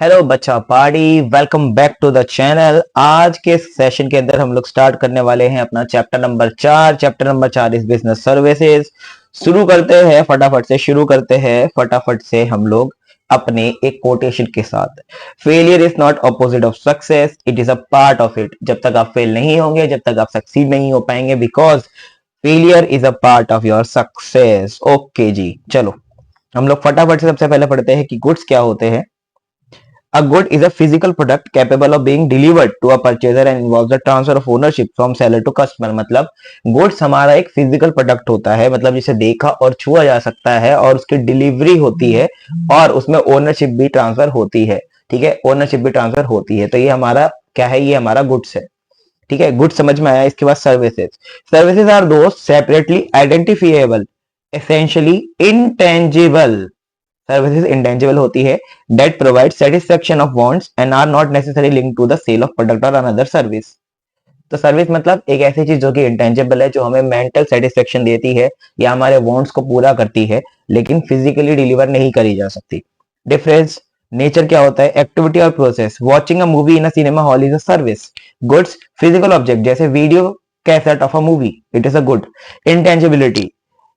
Hello बच्चा party, welcome back to the channel. आज के सेशन के अंदर हम लोग स्टार्ट करने वाले हैं अपना चैप्टर नंबर 4 इस बिजनेस सर्विसेज। शुरू करते हैं फटाफट से हम लोग अपने एक कोटेशन के साथ। Failure is not opposite of success, it is a part of it. जब तक आप फेल नहीं होंगे, जब तक आप सक्सीड नहीं हो पाएंगे, because failure is a part of your success. Okay जी, चलो हम लोग फटाफट से सबसे पहले पढ़ते हैं कि गुड्स क्या होते हैं। A good is a physical product capable of being delivered to a purchaser and involves the transfer of ownership from seller to customer। मतलब गुड्स हमारा एक फिजिकल प्रोडक्ट होता है, मतलब जिसे देखा और छुआ जा सकता है और उसकी डिलीवरी होती है और उसमें ओनरशिप भी ट्रांसफर होती है। ठीक है, ओनरशिप भी ट्रांसफर होती है, तो ये हमारा क्या है, ये हमारा गुड्स है। ठीक है, गुड्स समझ में आया। इसके बाद services. Services are those separately identifiable, essentially intangible. Services intangible होती है, that provide satisfaction of wants and are not necessary link to the sale of product और अनदर सर्विस। तो सर्विस मतलब एक ऐसी चीज जो कि इंटेंजिबल है, जो हमें मेंटल सेटिस्फेक्शन देती है या हमारे वांट्स को पूरा करती है, लेकिन फिजिकली डिलीवर नहीं करी जा सकती। डिफरेंस। नेचर क्या होता है, एक्टिविटी और process. Watching a movie in a cinema hall is a service. Goods physical object जैसे video cassette of a movie, it is a good. Intangibility.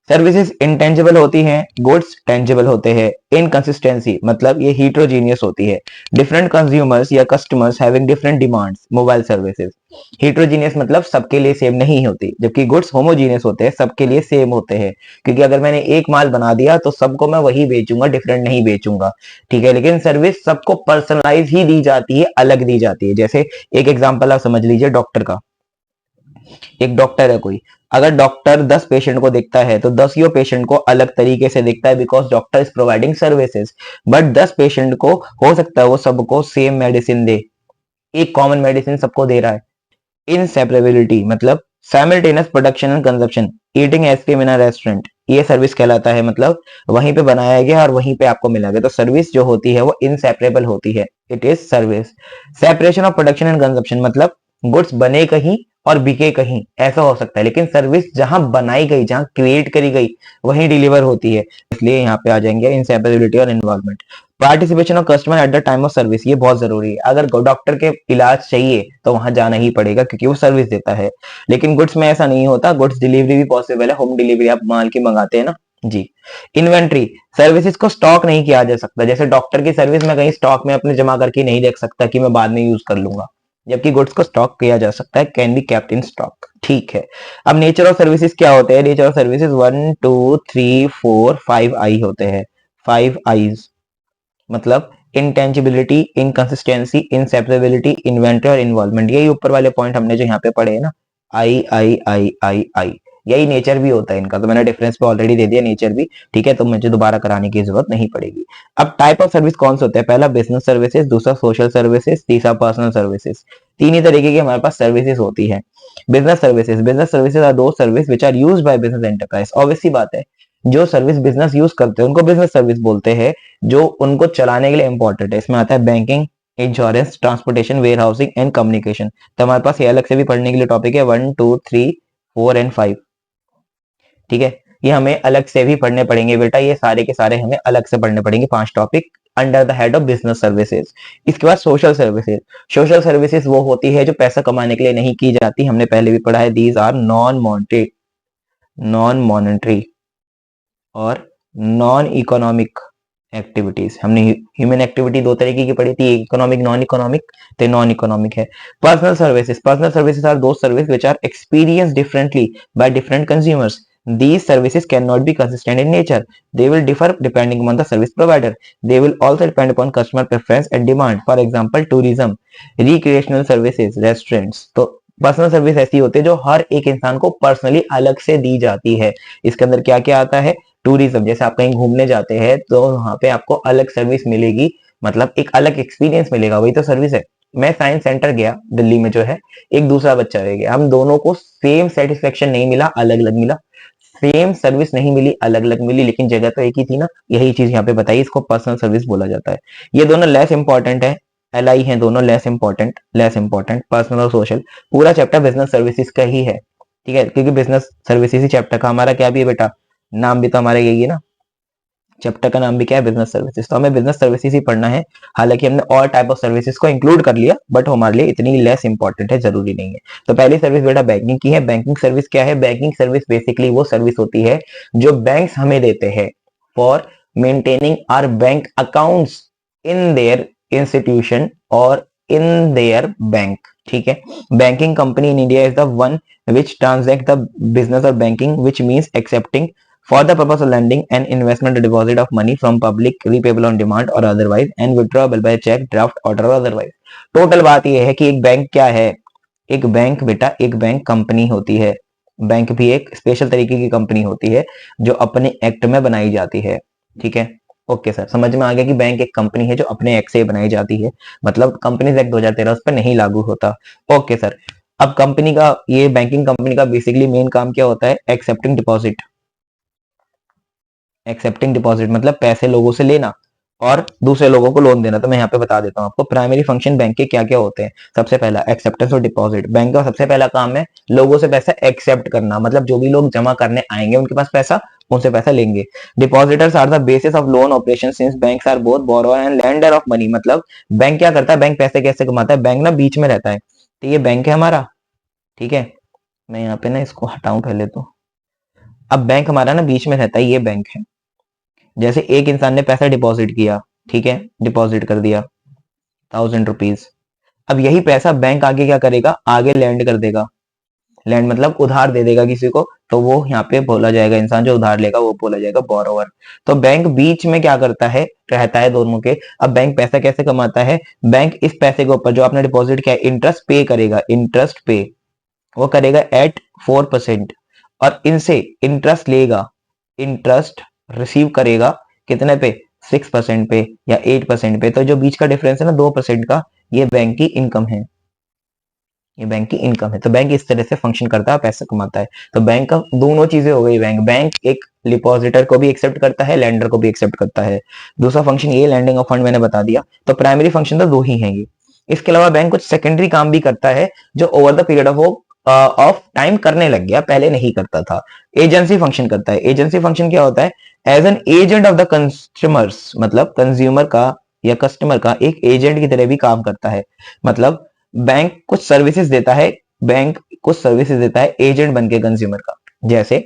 Services intangible होती हैं, गुड्स टेंजिबल होते हैं। Inconsistency मतलब ये हीट्रोजीनियस होती है। डिफरेंट कंज्यूमर्स या customers having different demands. Mobile services heterogeneous मतलब सबके लिए सेम नहीं होती, जबकि गुड्स होमोजीनियस होते हैं, सबके लिए सेम होते हैं। क्योंकि अगर मैंने एक माल बना दिया तो सबको मैं वही बेचूंगा, डिफरेंट नहीं बेचूंगा। ठीक है, लेकिन सर्विस सबको पर्सनलाइज ही दी जाती है, अलग दी जाती है। जैसे एक एग्जांपल आप समझ लीजिए डॉक्टर का। एक डॉक्टर है कोई, अगर डॉक्टर 10 पेशेंट को देखता है तो 10 पेशेंट को अलग तरीके से देखता है, because doctor is providing services. But 10 patient को हो सकता है वो सबको सेम मेडिसिन दे, एक कॉमन मेडिसिन सबको दे रहा है। इनसेपरेबिलिटी मतलब simultaneous production and consumption. Eating ice cream in a restaurant, ये सर्विस कहलाता है। मतलब वहीं पे बनाया गया और वहीं पे आपको मिला गया, तो सर्विस जो होती है वो इनसेपरेबल होती है, it is service. Separation of production and consumption मतलब गुड्स बने कहीं और बिके कहीं, ऐसा हो सकता है, लेकिन सर्विस जहां बनाई गई, जहां क्रिएट करी गई, वहीं डिलीवर होती है। इसलिए यहाँ पे आ जाएंगे इनसेपरेबिलिटी और involvement. Participation of customer at the time of service, ये बहुत जरूरी है। अगर डॉक्टर के इलाज चाहिए तो वहां जाना ही पड़ेगा, क्योंकि वो सर्विस देता है। लेकिन गुड्स में ऐसा नहीं होता, गुड्स डिलीवरी भी पॉसिबल है, होम डिलीवरी आप माल की मंगाते हैं ना जी। इन्वेंट्री सर्विसेज को स्टॉक नहीं किया जा सकता। जैसे डॉक्टर की सर्विस में कहीं स्टॉक में अपने जमा करके नहीं रख सकता कि मैं बाद में यूज कर लूंगा, जबकि गुड्स को स्टॉक किया जा सकता है, can be kept in stock. ठीक है, अब नेचर ऑफ सर्विसेज क्या होते हैं। नेचर ऑफ सर्विसेज 1 2 3 4 5 आई होते हैं। 5 आईज मतलब इंटेंजिबिलिटी, इनकंसिस्टेंसी, इनसेपरेबिलिटी, इन्वेंटरी और इन्वॉल्वमेंट। यही ऊपर वाले पॉइंट हमने जो यहाँ पे पढ़े हैं ना, आई आई आई आई आई, यही नेचर भी होता है इनका। तो मैंने डिफरेंस पे ऑलरेडी दे दिया नेचर भी। ठीक है, तो मुझे दोबारा कराने की जरूरत नहीं पड़ेगी। अब टाइप ऑफ सर्विस कौन से होते हैं, पहला बिजनेस सर्विसेज, दूसरा सोशल सर्विसेज, तीसरा पर्सनल सर्विसेज। तीन ही तरीके की हमारे पास सर्विसेज होती है। Business services are to service which are used by business enterprise. Obvious सी बात है, जो सर्विस बिजनेस यूज करते हैं उनको बिजनेस सर्विस बोलते हैं, जो उनको चलाने के लिए इंपॉर्टेंट है। इसमें आता है banking, insurance, transportation, warehousing and communication. तो हमारे पास ये अलग से भी पढ़ने के लिए टॉपिक है 1 2 3 4 एंड 5। ठीक है, ये हमें अलग से भी पढ़ने पड़ेंगे बेटा, ये सारे के सारे हमें अलग से पढ़ने पड़ेंगे, 5 topic under the head of business services. इसके बाद सोशल सर्विसेज। सोशल सर्विसेज वो होती है जो पैसा कमाने के लिए नहीं की जाती, हमने पहले भी पढ़ा है। दीज आर नॉन मॉनेटरी और नॉन इकोनॉमिक एक्टिविटीज। हमने ह्यूमन एक्टिविटी दो तरीके की पढ़ी थी, एक इकोनॉमिक नॉन इकोनॉमिक, तो नॉन इकोनॉमिक है। Personal services are those service which are experience differently by different consumers. These services cannot be consistent in nature. They will differ depending upon the service provider. They will also depend upon customer preference and demand. For example, tourism, recreational services, restaurants. तो personal service ऐसी होती है जो हर एक इंसान को personally अलग से दी जाती है। इसके अंदर क्या क्या आता है, टूरिज्म, जैसे आप कहीं घूमने जाते हैं तो वहां पे आपको अलग सर्विस मिलेगी, मतलब एक अलग एक्सपीरियंस मिलेगा, वही तो सर्विस है। मैं साइंस सेंटर गया दिल्ली में जो है, एक दूसरा बच्चा रह गया, हम दोनों को सेम सेटिस्फेक्शन नहीं मिला, अलग अलग मिला। सेम सर्विस नहीं मिली, अलग अलग मिली, लेकिन जगह तो एक ही थी ना। यही चीज यहाँ पे बताई, इसको पर्सनल सर्विस बोला जाता है। ये दोनों लेस इंपॉर्टेंट है, एल आई है दोनों, लेस इंपॉर्टेंट पर्सनल और सोशल। पूरा चैप्टर बिजनेस सर्विसेज का ही है। ठीक है, क्योंकि बिजनेस सर्विसेज ही चैप्टर का हमारा क्या भी है बेटा, नाम भी तो हमारा यही है ना, चैप्टर का नाम भी क्या है, बिजनेस सर्विसेज। तो हमें बिजनेस सर्विसेज ही पढ़ना है। हालांकि हमने और टाइप ऑफ सर्विसेज को इंक्लूड कर लिया, बट हमारे लिए इतनी लेस इंपॉर्टेंट है, जरूरी नहीं है। तो पहली सर्विस बेटा बैंकिंग की है। बैंकिंग सर्विस क्या है? बैंकिंग सर्विस बेसिकली वो सर्विस होती है जो बैंक्स हमें देते हैं for maintaining our bank accounts in their institution और इन देयर बैंक। ठीक है। Banking company in India is the one which transact the business of banking which means accepting for the purpose of lending and investment or deposit of money from public, repayable on demand or otherwise, and withdrawable by check, draft, order or otherwise। Total बात यह है कि एक bank क्या है? एक bank बेटा एक बैंक कंपनी होती है। बैंक भी एक स्पेशल तरीके की कंपनी होती है जो अपने एक्ट में बनाई जाती है। ठीक है। ओके सर, समझ में आ गया कि बैंक एक कंपनी है जो अपने एक्ट से बनाई जाती है, मतलब कंपनीज एक्ट 2013 उस पर नहीं लागू होता। ओके सर, अब कंपनी का, ये बैंकिंग कंपनी का बेसिकली मेन काम क्या होता है? Accepting deposit. एक्सेप्टिंग डिपॉजिट मतलब पैसे लोगों से लेना और दूसरे लोगों को लोन देना। तो मैं यहाँ पे बता देता हूँ आपको प्राइमरी फंक्शन बैंक के क्या क्या होते हैं। सबसे पहला एक्सेप्टेंस और डिपॉजिट। बैंक का सबसे पहला काम है लोगों से पैसा एक्सेप्ट करना, मतलब जो भी लोग जमा करने आएंगे उनके पास पैसा, उनसे पैसा लेंगे। Depositors are the basis of loan operation since banks are both borrower and lender of money. मतलब बैंक क्या करता है? बैंक पैसे कैसे कमाता है? बैंक ना बीच में रहता है। तो ये बैंक है हमारा। ठीक है, मैं यहाँ पे ना इसको हटाऊं पहले तो। अब बैंक हमारा ना बीच में रहता है, ये बैंक है। जैसे एक इंसान ने पैसा डिपॉजिट किया, ठीक है, डिपॉजिट कर दिया 1000 रुपीज। अब यही पैसा बैंक आगे क्या करेगा? आगे लैंड कर देगा। लैंड मतलब उधार दे देगा किसी को, तो वो यहाँ पे बोला जाएगा, इंसान जो उधार लेगा वो बोला जाएगा बोरोवर। तो बैंक बीच में क्या करता है? रहता है दोनों के। अब बैंक पैसा कैसे कमाता है? बैंक इस पैसे के ऊपर जो आपने डिपॉजिट किया इंटरेस्ट पे करेगा। इंटरेस्ट पे वो करेगा एट 4%, और इनसे इंटरेस्ट लेगा, इंटरेस्ट रिसीव करेगा कितने पे? 6% पे या 8% पे। तो जो बीच का डिफरेंस है ना 2% का, ये बैंक की इनकम है। ये बैंक की इनकम है। तो बैंक इस तरह से फंक्शन करता है, पैसा कमाता है। तो बैंक का दोनों चीजें हो गई। बैंक एक डिपॉजिटर को भी एक्सेप्ट करता है, लेंडर को भी एक्सेप्ट करता है। दूसरा फंक्शन ये लैंडिंग ऑफ फंड मैंने बता दिया। तो प्राइमरी फंक्शन तो दो ही है ये। इसके अलावा बैंक कुछ सेकेंडरी काम भी करता है जो over the period of time करने लग गया, पहले नहीं करता था। एजेंसी फंक्शन करता है। एजेंसी फंक्शन क्या होता है? As an agent of the consumers, मतलब कंज्यूमर का या कस्टमर का एक एजेंट की तरह भी काम करता है। मतलब बैंक कुछ सर्विसेज देता है, बैंक कुछ सर्विसेज देता है एजेंट बन के कंज्यूमर का। जैसे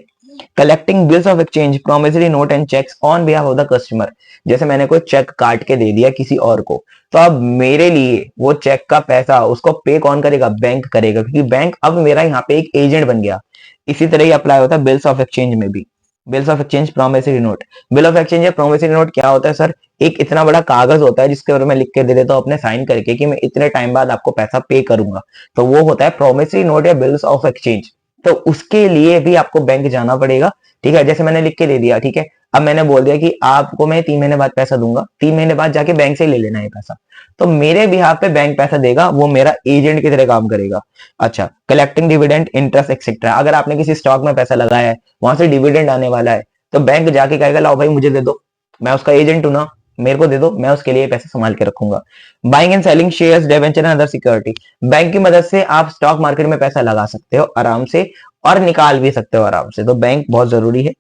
collecting bills of exchange, promissory note and cheques on behalf of the customer. जैसे मैंने कोई चेक काट के दे दिया किसी और को, तो अब मेरे लिए वो चेक का पैसा उसको पे कौन करेगा? बैंक करेगा, क्योंकि बैंक अब मेरा यहाँ पे एक एजेंट बन गया। इसी तरह ही अप्लाई होता है बिल्स ऑफ एक्सचेंज में भी। Bills of exchange, promissory note. Bill of exchange या प्रोमिसरी नोट क्या होता है सर? एक इतना बड़ा कागज होता है जिसके ऊपर मैं लिख के दे देता हूँ अपने साइन करके कि मैं इतने टाइम बाद आपको पैसा पे करूंगा, तो वो होता है प्रोमिसरी नोट या बिल्स ऑफ एक्सचेंज। तो उसके लिए भी आपको बैंक जाना पड़ेगा। ठीक है, जैसे मैंने लिख के दे दिया, ठीक है, अब मैंने बोल दिया कि आपको मैं 3 महीने बाद पैसा दूंगा, 3 महीने बाद जाके बैंक से ले लेना है पैसा। तो मेरे बिहाफ पे बैंक पैसा देगा, वो मेरा एजेंट की तरह काम करेगा। अच्छा, कलेक्टिंग डिविडेंड, इंटरेस्ट एक्सेट्रा। अगर आपने किसी स्टॉक में पैसा लगाया है, वहां से डिविडेंड आने वाला है, तो बैंक जाके कहेगा लाओ भाई मुझे दे दो, मैं उसका एजेंट हूं ना, मेरे को दे दो, मैं उसके लिए पैसे संभाल के रखूंगा। Buying and selling shares, debenture and other security. Bank की मदद से आप स्टॉक मार्केट में पैसा लगा सकते हो आराम से, और निकाल भी सकते हो आराम से। तो बैंक बहुत जरूरी है।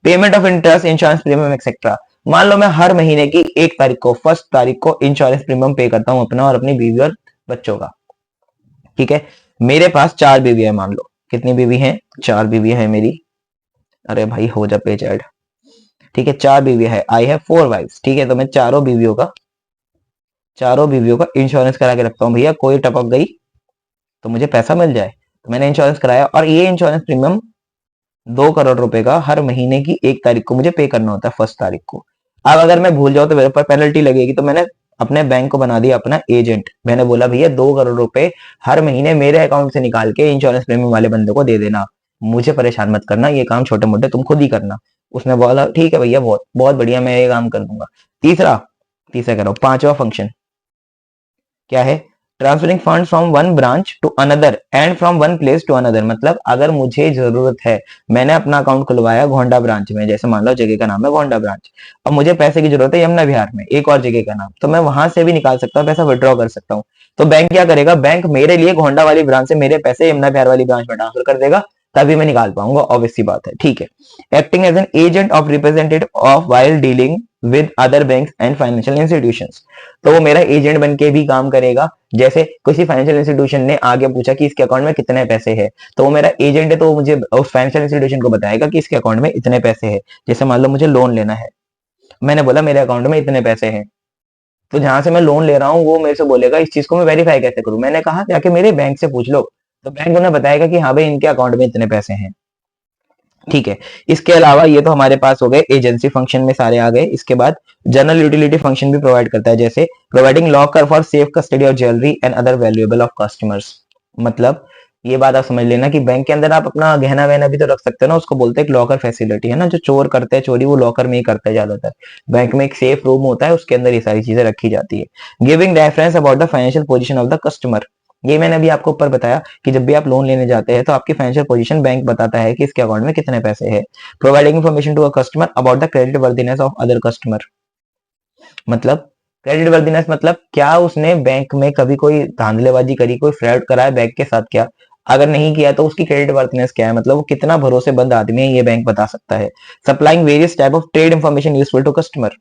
Payment of interest, insurance premium etcetera. मान लो मैं हर महीने की 1 तारीख को, 1 तारीख को इंश्योरेंस प्रीमियम पे करता हूं अपना और अपनी बीवी और बच्चों का। ठीक है, मेरे पास 4 बीवी है, मान लो। कितनी बीवी है? 4 बीवी है मेरी। अरे भाई हो जा पेज ऐड। ठीक है, 4 बीवी है। I have 4 wifes. ठीक है, तो मैं चारों बीवियों का इंश्योरेंस करा के रखता हूँ। भैया कोई टपक गई तो मुझे पैसा मिल जाए। तो मैंने इंश्योरेंस कराया, और ये इंश्योरेंस प्रीमियम 2 करोड़ रुपए का हर महीने की 1 तारीख को मुझे पे करना होता है, 1 तारीख को। अब अगर मैं भूल जाऊं तो मेरे ऊपर पेनल्टी लगेगी। तो मैंने अपने बैंक को बना दिया अपना एजेंट। मैंने बोला भैया 2 करोड़ रुपए हर महीने मेरे अकाउंट से निकाल के इंश्योरेंस प्रीमियम वाले बंदे को दे देना, मुझे परेशान मत करना, ये काम छोटे मोटे तुम खुद ही करना। उसने बोला ठीक है भैया, बहुत बहुत बढ़िया, मैं ये काम कर दूंगा। तीसरा तीसरा कह रहा हूं, पांचवा फंक्शन क्या है? Transferring fund from one branch to another and from one place to another. मतलब अगर मुझे जरूरत है, मैंने अपना अकाउंट खुलवाया गोंडा ब्रांच में, जैसे मान लो जगह का नाम है गोंडा ब्रांच, अब मुझे पैसे की जरूरत है यमुना विहार में, एक और जगह का नाम, तो मैं वहां से भी निकाल सकता हूँ, पैसा विड्रॉ कर सकता हूँ। तो बैंक क्या करेगा? बैंक मेरे लिए गोंडा वाली ब्रांच से मेरे पैसे यमुना विहार वाली ब्रांच में ट्रांसफर कर देगा, तभी मैं निकाल पाऊंगा, ऑब्वियस सी बात है, ठीक है। Acting as an agent of representative of while dealing with other banks and financial institutions, तो वो मेरा एजेंट बन के भी काम करेगा। जैसे किसी फाइनेंशियल इंस्टीट्यूशन ने आगे पूछा कि इसके अकाउंट में कितने पैसे है, तो वो मेरा एजेंट है, तो वो मुझे उस फाइनेंशियल इंस्टीट्यूशन को बताएगा कि इसके अकाउंट में इतने पैसे है। जैसे मान लो मुझे लोन लेना है, मैंने बोला मेरे अकाउंट में इतने पैसे हैं, तो जहां से मैं लोन ले रहा हूँ वो मेरे से बोलेगा इस चीज को मैं वेरीफाई कैसे करूं, मैंने कहा जाके मेरे बैंक से पूछ लो, तो बैंक उन्हें बताएगा कि हाँ भाई इनके अकाउंट में इतने पैसे हैं, ठीक है। इसके अलावा ये तो हमारे पास हो गए एजेंसी फंक्शन में सारे आ गए। इसके बाद जनरल यूटिलिटी फंक्शन भी प्रोवाइड करता है, जैसे providing locker for safe custody of jewellery and other valuable of customers. मतलब ये बात आप समझ लेना कि बैंक के अंदर आप अपना गहना वहना भी तो रख सकते हो ना, उसको बोलते हैं लॉकर फैसिलिटी, है ना। जो चोर करते हैं चोरी वो लॉकर में ही करते हैं ज्यादातर। बैंक में एक सेफ रूम होता है, उसके अंदर ये सारी चीजें रखी जाती है। Giving reference about the financial position of the customer, ये मैंने अभी आपको ऊपर बताया कि जब भी आप लोन लेने जाते हैं तो आपकी फाइनेंशियल पोजीशन बैंक बताता है कि इसके अकाउंट में कितने पैसे हैं। Providing information to a customer about the credit worthiness of other customer, मतलब क्रेडिट वर्दीनेस मतलब क्या उसने बैंक में कभी कोई धांधलेबाजी करी, कोई फ्रॉड करा है बैंक के साथ क्या, अगर नहीं किया तो उसकी क्रेडिट वर्दीनेस क्या है, मतलब वो कितना भरोसेमंद आदमी है, ये बैंक बता सकता है। Supplying various type of trade information useful to customer,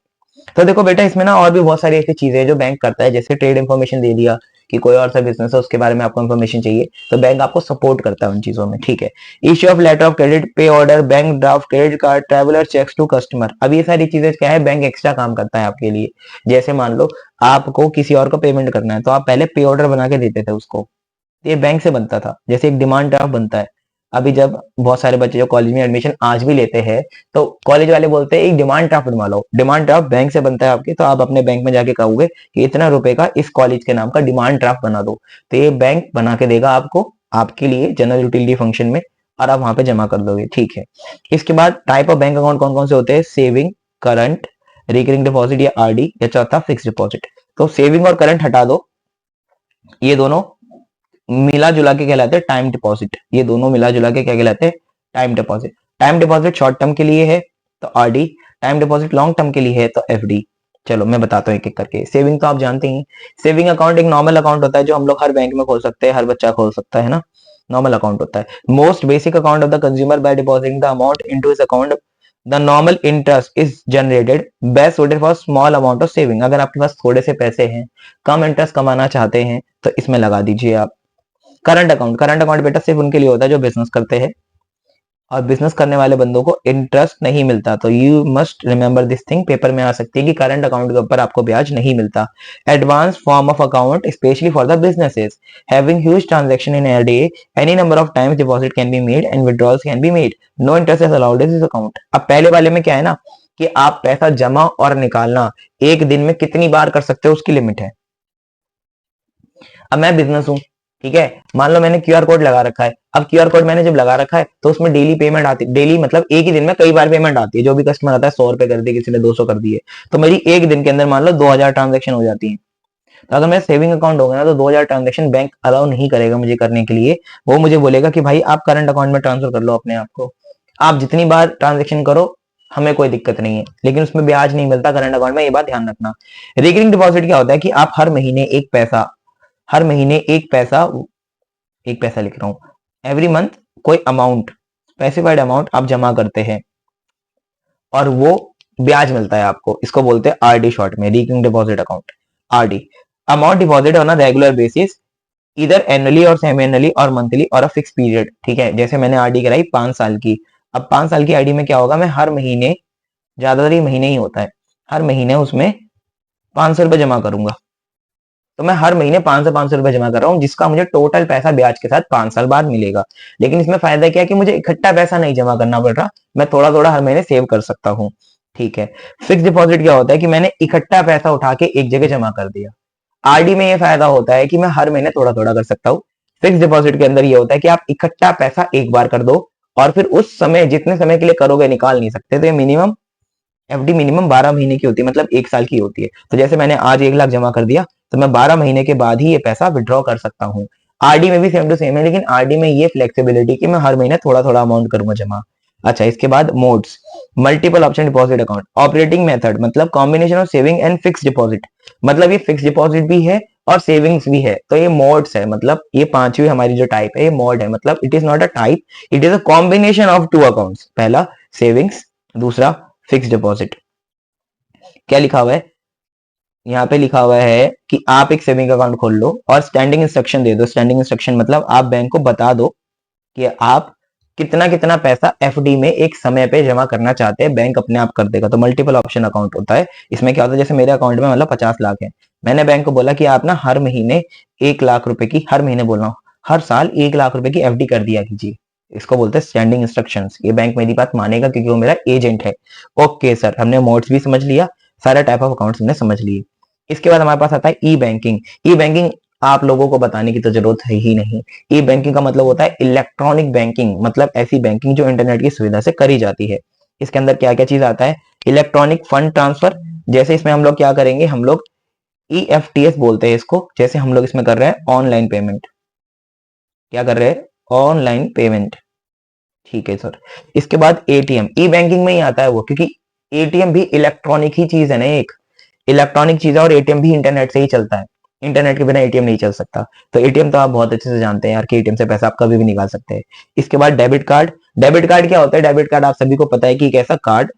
तो देखो बेटा इसमें ना और भी बहुत सारी ऐसी चीजें हैं जो बैंक करता है, जैसे ट्रेड इन्फॉर्मेशन दे दिया कि कोई और सा बिजनेस है उसके बारे में आपको इन्फॉर्मेशन चाहिए, तो बैंक आपको सपोर्ट करता है उन चीजों में, ठीक है। Issue of letter of credit, pay order, bank draft, credit card, traveller cheques to customer, अब ये सारी चीजें क्या है, बैंक एक्स्ट्रा काम करता है आपके लिए। जैसे मान लो आपको किसी और को पेमेंट करना है, तो आप पहले पे ऑर्डर बना के देते थे उसको, ये बैंक से बनता था। जैसे एक डिमांड ड्राफ्ट बनता है, अभी जब बहुत सारे बच्चे जो कॉलेज में एडमिशन आज भी लेते हैं, तो कॉलेज वाले बोलते हैं एक डिमांड ड्राफ्ट बनवा लो, डिमांड ड्राफ्ट बैंक से बनता है आपके, तो आप अपने बैंक में जाके कहोगे कि इतना रुपए का इस कॉलेज के नाम का डिमांड ड्राफ्ट बना दो, तो ये बैंक बना के देगा आपको, आपके लिए जनरल यूटिलिटी फंक्शन में, और आप वहां पे जमा कर दोगे, ठीक है। इसके बाद टाइप ऑफ बैंक अकाउंट कौन कौन से होते हैं, सेविंग, करंट, रिकरिंग डिपॉजिट या आरडी, या चौथा फिक्स डिपॉजिट। तो सेविंग और करंट हटा दो, ये दोनों मिला जुला के कहलाते हैं टाइम डिपॉजिट, ये दोनों मिला जुला के क्या कहलाते हैं, time deposit. Time deposit short term के लिए है तो RD, time deposit long term के लिए है तो एफडी। चलो मैं बताता हूँ एक एक करके। सेविंग तो आप जानते ही, सेविंग अकाउंट एक नॉर्मल अकाउंट होता है जो हम लोग हर बैंक में खोल सकते हैं, हर बच्चा खोल सकता है ना, नॉर्मल अकाउंट होता है। Most basic account of the consumer by depositing the amount into his account the normal interest is generated, best suited for small amount of saving, अगर आपके पास थोड़े से पैसे हैं, कम इंटरेस्ट कमाना चाहते हैं, तो इसमें लगा दीजिए आप। करंट अकाउंट, करंट अकाउंट बेटा सिर्फ उनके लिए होता है जो बिजनेस करते हैं, और बिजनेस करने वाले बंदों को इंटरेस्ट नहीं मिलता, तो you must remember this thing, paper में आ सकती है कि करंट अकाउंट के ऊपर आपको ब्याज नहीं मिलता। Advance form of account specially for the businesses having huge transaction in a day, any number of times deposit can be made and withdrawals can be made, no interest is allowed in this account. अब पहले वाले में क्या है ना कि आप पैसा जमा और निकालना एक दिन में कितनी बार कर सकते हो उसकी लिमिट है। अब मैं बिजनेस हूं, ठीक है, मान लो मैंने क्यूआर कोड लगा रखा है, अब क्यूआर कोड मैंने जब लगा रखा है तो उसमें डेली पेमेंट आती, डेली मतलब एक ही दिन में कई बार पेमेंट आती है, जो भी कस्टमर आता है 100 रुपए कर दिए, किसी ने 200 कर दिए, तो मेरी एक दिन के अंदर मान लो 2000 ट्रांजेक्शन हो जाती है। तो अगर मेरा सेविंग अकाउंट होगा ना तो 2000 ट्रांजेक्शन बैंक अलाउ नहीं करेगा मुझे करने के लिए, वो मुझे बोलेगा कि भाई आप करंट अकाउंट में ट्रांसफर कर लो अपने आप को, आप जितनी बार ट्रांजेक्शन करो हमें कोई दिक्कत नहीं है, लेकिन उसमें ब्याज नहीं मिलता करंट अकाउंट में, ये बात ध्यान रखना। रिकरिंग डिपॉजिट क्या होता है कि आप हर महीने एक पैसा, हर महीने एक पैसा, एक पैसा लिख रहा हूं, एवरी मंथ कोई अमाउंट, स्पेसिफाइड अमाउंट आप जमा करते हैं और वो ब्याज मिलता है आपको, इसको बोलते हैं आरडी शॉर्ट में, recurring deposit account, RD. Amount deposit on a regular basis इधर एनुअली और सेमी एनुअली और मंथली और अ फिक्स पीरियड, ठीक है। जैसे मैंने आरडी कराई 5 साल की, अब 5 साल की आरडी में क्या होगा, मैं हर महीने, ज्यादातर ये महीने ही होता है, हर महीने उसमें 500 रुपए जमा करूंगा, तो मैं हर महीने 500 रुपए जमा कर रहा हूँ, जिसका मुझे टोटल पैसा ब्याज के साथ 5 साल बाद मिलेगा। लेकिन इसमें फायदा क्या है कि मुझे इकट्ठा पैसा नहीं जमा करना पड़ रहा, मैं थोड़ा थोड़ा हर महीने सेव कर सकता हूँ, ठीक है। फिक्स डिपॉजिट क्या होता है कि मैंने इकट्ठा पैसा उठा के एक जगह जमा कर दिया। आरडी में ये फायदा होता है कि मैं हर महीने थोड़ा थोड़ा कर सकता हूँ। फिक्स डिपॉजिट के अंदर ये होता है कि आप इकट्ठा पैसा एक बार कर दो, और फिर उस समय जितने समय के लिए करोगे निकाल नहीं सकते, तो ये मिनिमम एफडी मिनिमम 12 महीने की होती है, मतलब 1 साल की होती है। तो जैसे मैंने आज 1 लाख जमा कर दिया, तो मैं 12 महीने के बाद ही ये पैसा विड्रॉ कर सकता हूँ। आरडी में भी सेम टू सेम है, लेकिन आरडी में ये फ्लेक्सिबिलिटी कि मैं हर महीने थोड़ा थोड़ा अमाउंट करूंगा जमा। अच्छा, इसके बाद modes, multiple option deposit account, operating method मतलब combination of saving and fix deposit, मतलब ये फिक्स डिपॉजिट भी है और सेविंग्स भी है। तो ये मोड्स है, मतलब ये पांचवी हमारी जो टाइप है ये मोड है, मतलब it is not a type, it is a combination of two accounts. पहला सेविंग्स, दूसरा फिक्स डिपॉजिट। क्या लिखा हुआ है यहाँ पे? लिखा हुआ है कि आप एक सेविंग अकाउंट खोल लो और स्टैंडिंग इंस्ट्रक्शन दे दो। स्टैंडिंग इंस्ट्रक्शन मतलब आप बैंक को बता दो कि आप कितना कितना पैसा एफडी में एक समय पे जमा करना चाहते हैं, बैंक अपने आप कर देगा। तो मल्टीपल ऑप्शन अकाउंट होता है। इसमें क्या होता है, जैसे मेरे अकाउंट में मतलब 50 लाख है, मैंने बैंक को बोला कि आप ना हर महीने 1 लाख रुपए की, हर महीने बोल रहा हूँ, हर साल 1 लाख रुपए की एफडी कर दिया कीजिए। इसको बोलते हैं स्टैंडिंग इंस्ट्रक्शंस। ये बैंक मेरी बात मानेगा क्योंकि वो मेरा एजेंट है। ओके सर, हमने मोड्स भी समझ लिया, सारा टाइप ऑफ अकाउंट्स हमने समझ लिए। इसके बाद हमारे पास आता है ई बैंकिंग। ई बैंकिंग आप लोगों को बताने की तो जरूरत है ही नहीं। ई बैंकिंग का मतलब होता है इलेक्ट्रॉनिक बैंकिंग, मतलब ऐसी बैंकिंग जो इंटरनेट की सुविधा से करी जाती है। इसके अंदर क्या क्या चीज आता है? इलेक्ट्रॉनिक फंड ट्रांसफर, जैसे इसमें हम लोग क्या करेंगे, हम लोग ईएफटीएस बोलते हैं इसको, जैसे हम लोग इसमें कर रहे हैं ऑनलाइन पेमेंट। क्या कर रहे हैं? Online payment. ठीक है सर। इसके बाद एटीएम, ई बैंकिंग में ही आता है वो, क्योंकि एटीएम भी इलेक्ट्रॉनिक ही चीज है ना, एक इलेक्ट्रॉनिक चीज है, और एटीएम भी इंटरनेट से ही चलता है। इंटरनेट के बिना एटीएम नहीं चल सकता। तो एटीएम तो आप बहुत अच्छे से जानते हैं यार कि एटीएम से पैसा आप कभी भी निकाल सकते हैं। इसके बाद डेबिट कार्ड। डेबिट कार्ड क्या होता है? डेबिट कार्ड आप सभी को पता है कि एक ऐसा कार्ड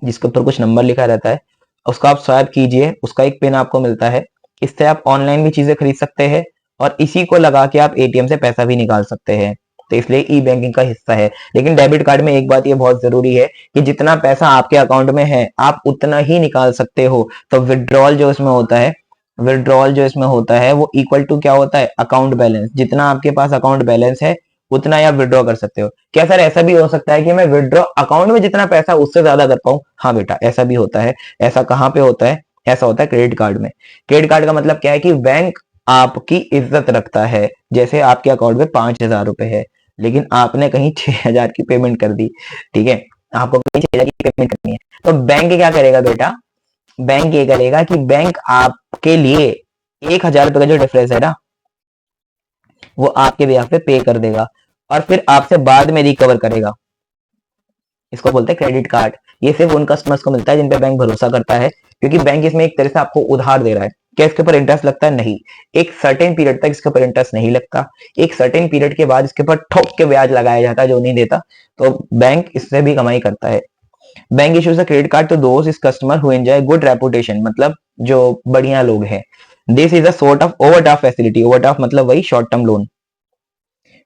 जिसके ऊपर कुछ नंबर लिखा रहता है, उसको आप स्वाइप कीजिए, उसका एक पिन आपको मिलता है। इससे आप ऑनलाइन भी चीजें खरीद सकते हैं और इसी को लगा के आप एटीएम से पैसा भी निकाल सकते हैं। तो इसलिए ई बैंकिंग का हिस्सा है। लेकिन डेबिट कार्ड में एक बात ये बहुत जरूरी है कि जितना पैसा आपके अकाउंट में है आप उतना ही निकाल सकते हो। तो विड्रॉल जो इसमें होता है, विड्रॉल जो इसमें होता है वो इक्वल टू क्या होता है? Account balance. जितना आपके पास अकाउंट बैलेंस है उतना ही आप विड्रॉ कर सकते हो। क्या सर ऐसा भी हो सकता है कि मैं विड्रॉ अकाउंट में जितना पैसा उससे ज्यादा कर पाऊं? हाँ बेटा, ऐसा भी होता है। ऐसा कहाँ पे होता है? ऐसा होता है क्रेडिट कार्ड में। क्रेडिट कार्ड का मतलब क्या है कि बैंक आपकी इज्जत रखता है। जैसे आपके अकाउंट में 5,000 रुपए है, लेकिन आपने कहीं 6,000 की पेमेंट कर दी, ठीक है, आपको कहीं 6,000 की पेमेंट करनी है, तो बैंक क्या करेगा बेटा? बैंक ये करेगा कि बैंक आपके लिए 1,000 रुपए का जो डिफरेंस है ना, वो आपके ब्याह पे पे कर देगा और फिर आपसे बाद में रिकवर करेगा। इसको बोलते हैं क्रेडिट कार्ड। ये सिर्फ उन कस्टमर्स को मिलता है जिन पे बैंक भरोसा करता है, क्योंकि बैंक इसमें एक तरह से आपको उधार दे रहा है। क्या इसके ऊपर इंटरेस्ट लगता है? नहीं। एक सर्टेन पीरियड तक इसके ऊपर इंटरेस्ट नहीं लगता। एक सर्टेन पीरियड के बाद इसके ऊपर ठोक के ब्याज लगाया जाता है जो नहीं देता। तो बैंक इससे भी कमाई करता है। Bank issues a credit card to those is customer who enjoy good reputation, मतलब जो बढ़िया लोग हैं। This is a sort of overdraft facility. Overdraft मतलब वही short term loan.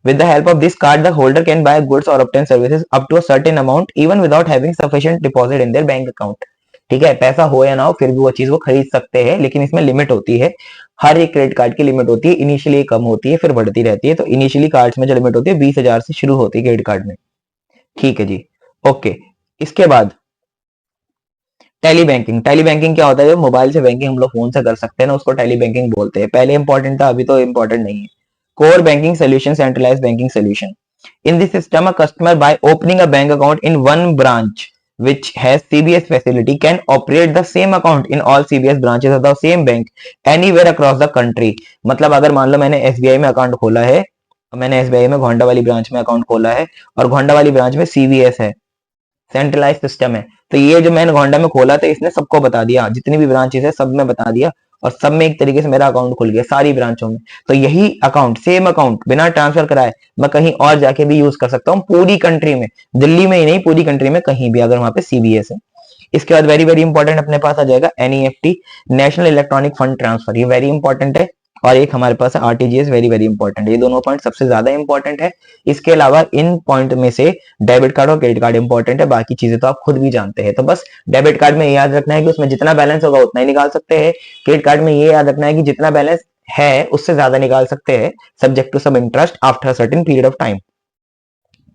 With the help of this card, the holder can buy goods or obtain services up to a certain amount even without having sufficient deposit in their bank account. ठीक है, पैसा हो या ना हो फिर भी वो चीज वो खरीद सकते हैं, लेकिन इसमें लिमिट होती है। हर एक क्रेडिट कार्ड की लिमिट होती है। इनिशियली कम होती है फिर बढ़ती रहती है। तो इनिशियली कार्ड्स में जो लिमिट होती है 20,000 से शुरू होती है क्रेडिट कार्ड में। ठीक है जी, ओके। इसके बाद टेली बैंकिंग। टेली बैंकिंग क्या होता है? मोबाइल से बैंकिंग हम लोग फोन से कर सकते हैं ना, उसको टेली बैंकिंग बोलते हैं। पहले इंपॉर्टेंट था, अभी तो इंपॉर्टेंट नहीं है। Core banking solution, centralised banking solution. In this system, a customer by opening a bank account in one branch which has CBS facility can operate the same account in all CBS branches of the same bank anywhere across the country। मतलब अगर मान लो मैंने SBI में account खोला है, मैंने SBI में घोंडा वाली ब्रांच में अकाउंट खोला है और घोंडा वाली ब्रांच में सीबीएस है, सेंट्रलाइज सिस्टम है, तो ये जो मैंने गोंडा में खोला था इसने सबको बता दिया, जितनी भी ब्रांचेस है सब में बता दिया और सब में एक तरीके से मेरा अकाउंट खुल गया सारी ब्रांचों में। तो यही अकाउंट, सेम अकाउंट बिना ट्रांसफर कराए मैं कहीं और जाके भी यूज कर सकता हूँ पूरी कंट्री में। दिल्ली में ही नहीं, पूरी कंट्री में कहीं भी, अगर वहां पे सीबीएस है। इसके बाद वेरी वेरी इंपॉर्टेंट अपने पास आ जाएगा NEFT, national electronic fund transfer. ये वेरी इंपॉर्टेंट है। और एक हमारे पास आरटीजीएस, वेरी वेरी इंपॉर्टेंट है। ये दोनों पॉइंट सबसे ज्यादा इंपॉर्टेंट है। इसके अलावा इन पॉइंट में से डेबिट कार्ड और क्रेडिट कार्ड इंपॉर्टेंट है, बाकी चीजें तो आप खुद भी जानते हैं। तो बस डेबिट कार्ड में ये याद रखना है कि उसमें जितना बैलेंस होगा उतना ही निकाल सकते हैं। क्रेडिट कार्ड में ये याद रखना है कि जितना बैलेंस है उससे ज्यादा निकाल सकते हैं, subject to some interest after certain period of time.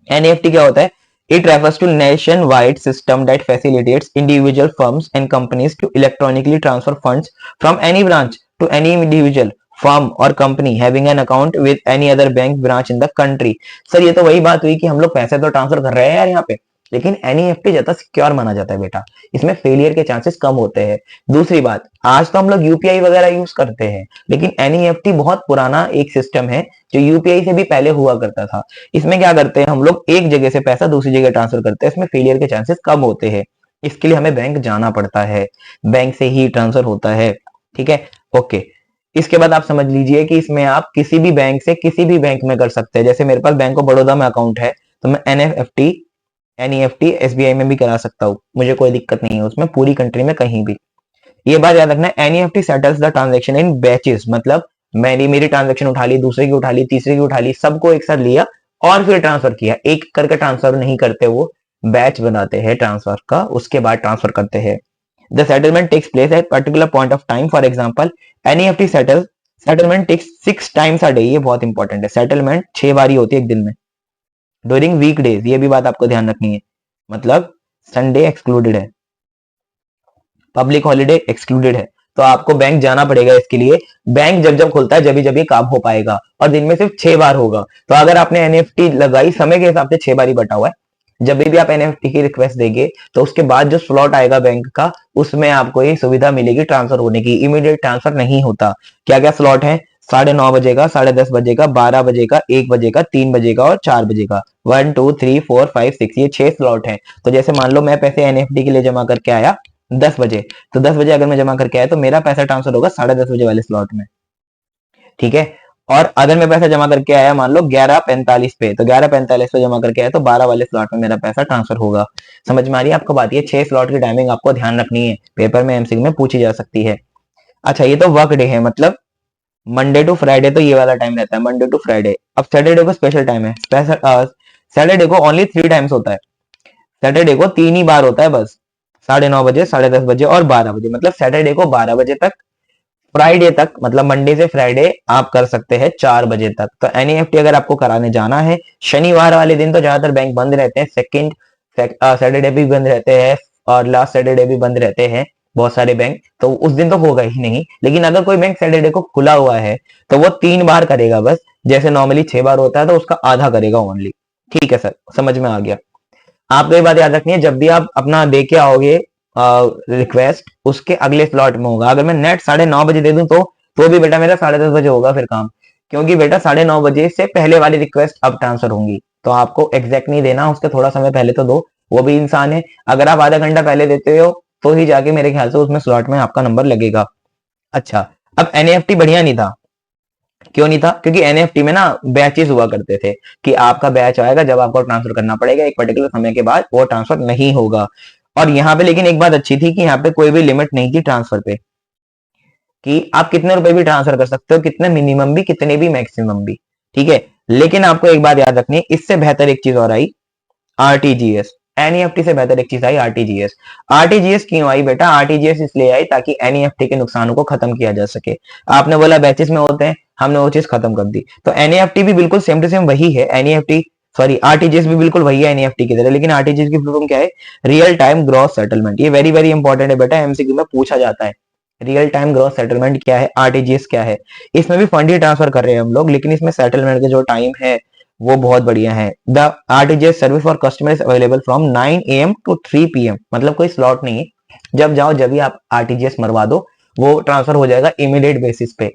NEFT क्या होता है? It refers to nationwide system that facilitates individual firms and companies to electronically transfer funds from any branch to any individual firm or company having an account with any other bank branch in the country। Sir ये तो वही बात हुई कि हम लोग पैसे तो ट्रांसफर कर रहे हैं यार यहाँ पे, लेकिन एनईएफटी ज्यादा सिक्योर माना जाता है बेटा, इसमें फेलियर के चांसेस कम होते हैं। दूसरी बात, आज तो हम लोग यूपीआई वगैरह यूज करते हैं, लेकिन एनईएफटी बहुत पुराना एक सिस्टम है जो यूपीआई से भी पहले हुआ करता था। इसमें क्या करते हैं हम लोग, एक जगह से पैसा दूसरी जगह ट्रांसफर करते हैं, इसमें फेलियर के चांसेस कम होते हैं। इसके लिए हमें बैंक जाना पड़ता है, बैंक से ही ट्रांसफर होता है। ठीक है, ओके। इसके बाद आप समझ लीजिए कि इसमें आप किसी भी बैंक से किसी भी बैंक में कर सकते हैं। जैसे मेरे पास बैंक ऑफ बड़ौदा में अकाउंट है तो मैं एनएफटी एनईएफटी एसबीआई में भी करा सकता हूँ, मुझे कोई दिक्कत नहीं है उसमें, पूरी कंट्री में कहीं भी। ये बात याद रखना, NEFT settles the transaction in batches, मतलब मैंने मेरी ट्रांजेक्शन उठा ली, दूसरे की उठा ली, तीसरे की उठा ली, सबको एक साथ लिया और फिर ट्रांसफर किया। एक करके ट्रांसफर नहीं करते, वो बैच बनाते हैं ट्रांसफर का, उसके बाद ट्रांसफर करते हैं। The settlement takes place at particular point of time. For example NEFT settlement takes 6 times a day. ये बहुत इंपॉर्टेंट है, सेटलमेंट 6 बार ही होती है एक दिन में। ड्यूरिंग वीक डेज, ये भी बात आपको ध्यान रखनी है, मतलब संडे एक्सक्लूडेड है, पब्लिक हॉलिडे एक्सक्लूडेड है। तो आपको बैंक जाना पड़ेगा इसके लिए। बैंक जब जब खुलता है जब जब ये काम हो पाएगा, और दिन में सिर्फ 6 बार होगा। तो अगर आपने एनएफटी लगाई, समय के हिसाब से 6 बार ही बटा हुआ है, जब भी आप एनएफटी की रिक्वेस्ट देंगे तो उसके बाद जो स्लॉट आएगा बैंक का, उसमें आपको ये सुविधा मिलेगी ट्रांसफर होने की। इमीडिएट ट्रांसफर नहीं होता। क्या क्या स्लॉट है? 9:30 का, 10:30 बजे का, 12 बजे का, 1 बजे का, 3 बजे का और 4 बजे का। 1 2 3 4 5 6, ये 6 स्लॉट है। तो जैसे मान लो मैं पैसे एनएफटी के लिए जमा करके आया 10 बजे, तो 10 बजे अगर मैं जमा करके आया तो मेरा पैसा ट्रांसफर होगा 10:30 बजे वाले स्लॉट में, ठीक है। और अगर मैं पैसा जमा करके आया मान लो 11:45 पे, तो 11:45 पे जमा करके आया तो 12 वाले स्लॉट में मेरा पैसा ट्रांसफर होगा। समझ में आ रही है आपको बात? ये 6 स्लॉट की टाइमिंग आपको ध्यान रखनी है, पेपर में एमसीक्यू में पूछी जा सकती है। अच्छा, ये तो वर्क डे है, मतलब मंडे टू फ्राइडे तो ये वाला टाइम रहता है, मंडे टू फ्राइडे। अब सैटरडे को स्पेशल टाइम है। सैटरडे को ओनली 3 टाइम्स होता है, सैटरडे को 3 ही बार होता है बस, 9:30 बजे, 10:30 बजे और 12 बजे। मतलब सैटरडे को 12 बजे तक, फ्राइडे तक, मतलब मंडे से फ्राइडे आप कर सकते हैं 4 बजे तक। तो एनईएफटी अगर आपको कराने जाना है, शनिवार वाले दिन तो ज्यादातर बैंक बंद रहते हैं, सेकंड सैटरडे भी बंद रहते हैं और लास्ट सैटरडे भी बंद रहते हैं बहुत सारे बैंक, तो उस दिन तो होगा ही नहीं। लेकिन अगर कोई बैंक सैटरडे को खुला हुआ है तो वो 3 बार करेगा बस, जैसे नॉर्मली 6 बार होता है तो उसका आधा करेगा ओनली। ठीक है सर, समझ में आ गया। आपको ये बात याद रखनी है, जब भी आप अपना दे के आओगे रिक्वेस्ट, उसके अगले स्लॉट में होगा। अगर मैं नेट 9:30 बजे दे दूं तो भी बेटा मेरा 10:30 बजे होगा फिर काम, क्योंकि बेटा 9:30 बजे से पहले वाली रिक्वेस्ट अब ट्रांसफर होंगी। तो आपको एग्जैक्ट नहीं देना, उसके थोड़ा समय पहले तो दो, वो भी इंसान है। अगर आप आधा घंटा पहले देते हो तो ही जाके मेरे ख्याल से उसमें स्लॉट में आपका नंबर लगेगा। अच्छा, अब एनईएफटी बढ़िया नहीं था। क्यों नहीं था? क्योंकि एनएफटी में ना बैचेस हुआ करते थे, कि आपका बैच आएगा जब आपको ट्रांसफर करना पड़ेगा, एक पर्टिकुलर समय के बाद वो ट्रांसफर नहीं होगा। और यहाँ पे लेकिन एक बात अच्छी थी कि यहाँ पे कोई भी लिमिट नहीं थी ट्रांसफर पे, कि आप कितने रुपए भी ट्रांसफर कर सकते हो, कितने मिनिमम भी, कितने भी मैक्सिमम भी, ठीक है। लेकिन आपको एक बात याद रखनी है, इससे बेहतर एक चीज और आई, आरटीजीएस। एनईएफटी से बेहतर एक चीज आई, आरटीजीएस। आरटीजीएस क्यों आई बेटा? आरटीजीएस इसलिए आई ताकि एनईएफटी के नुकसानों को खत्म किया जा सके। आपने बोला बैचेस में होते हैं, हमने वो चीज खत्म कर दी। तो एनईएफटी भी बिल्कुल सेम टू सेम वही है, एनईएफटी सॉरी आरटीजीएस भी बिल्कुल वही है एनईएफटी की तरह। लेकिन आरटीजीएस की फुल फॉर्म क्या है? Real time gross settlement. ये वेरी वेरी इंपॉर्टेंट है बेटा, एमसीक्यू में पूछा जाता है। रियल टाइम ग्रॉस सेटलमेंट क्या है, आरटीजीएस क्या है? इसमें भी फंड ही ट्रांसफर कर रहे हैं हम लोग, लेकिन इसमें सेटलमेंट का जो टाइम है वो बहुत बढ़िया है। The RTGS service for customer is available from 9 AM to 3 PM, मतलब कोई स्लॉट नहीं है, जब जाओ जब भी आप आरटीजीएस मरवा दो, वो ट्रांसफर हो जाएगा इमीडिएट बेसिस पे,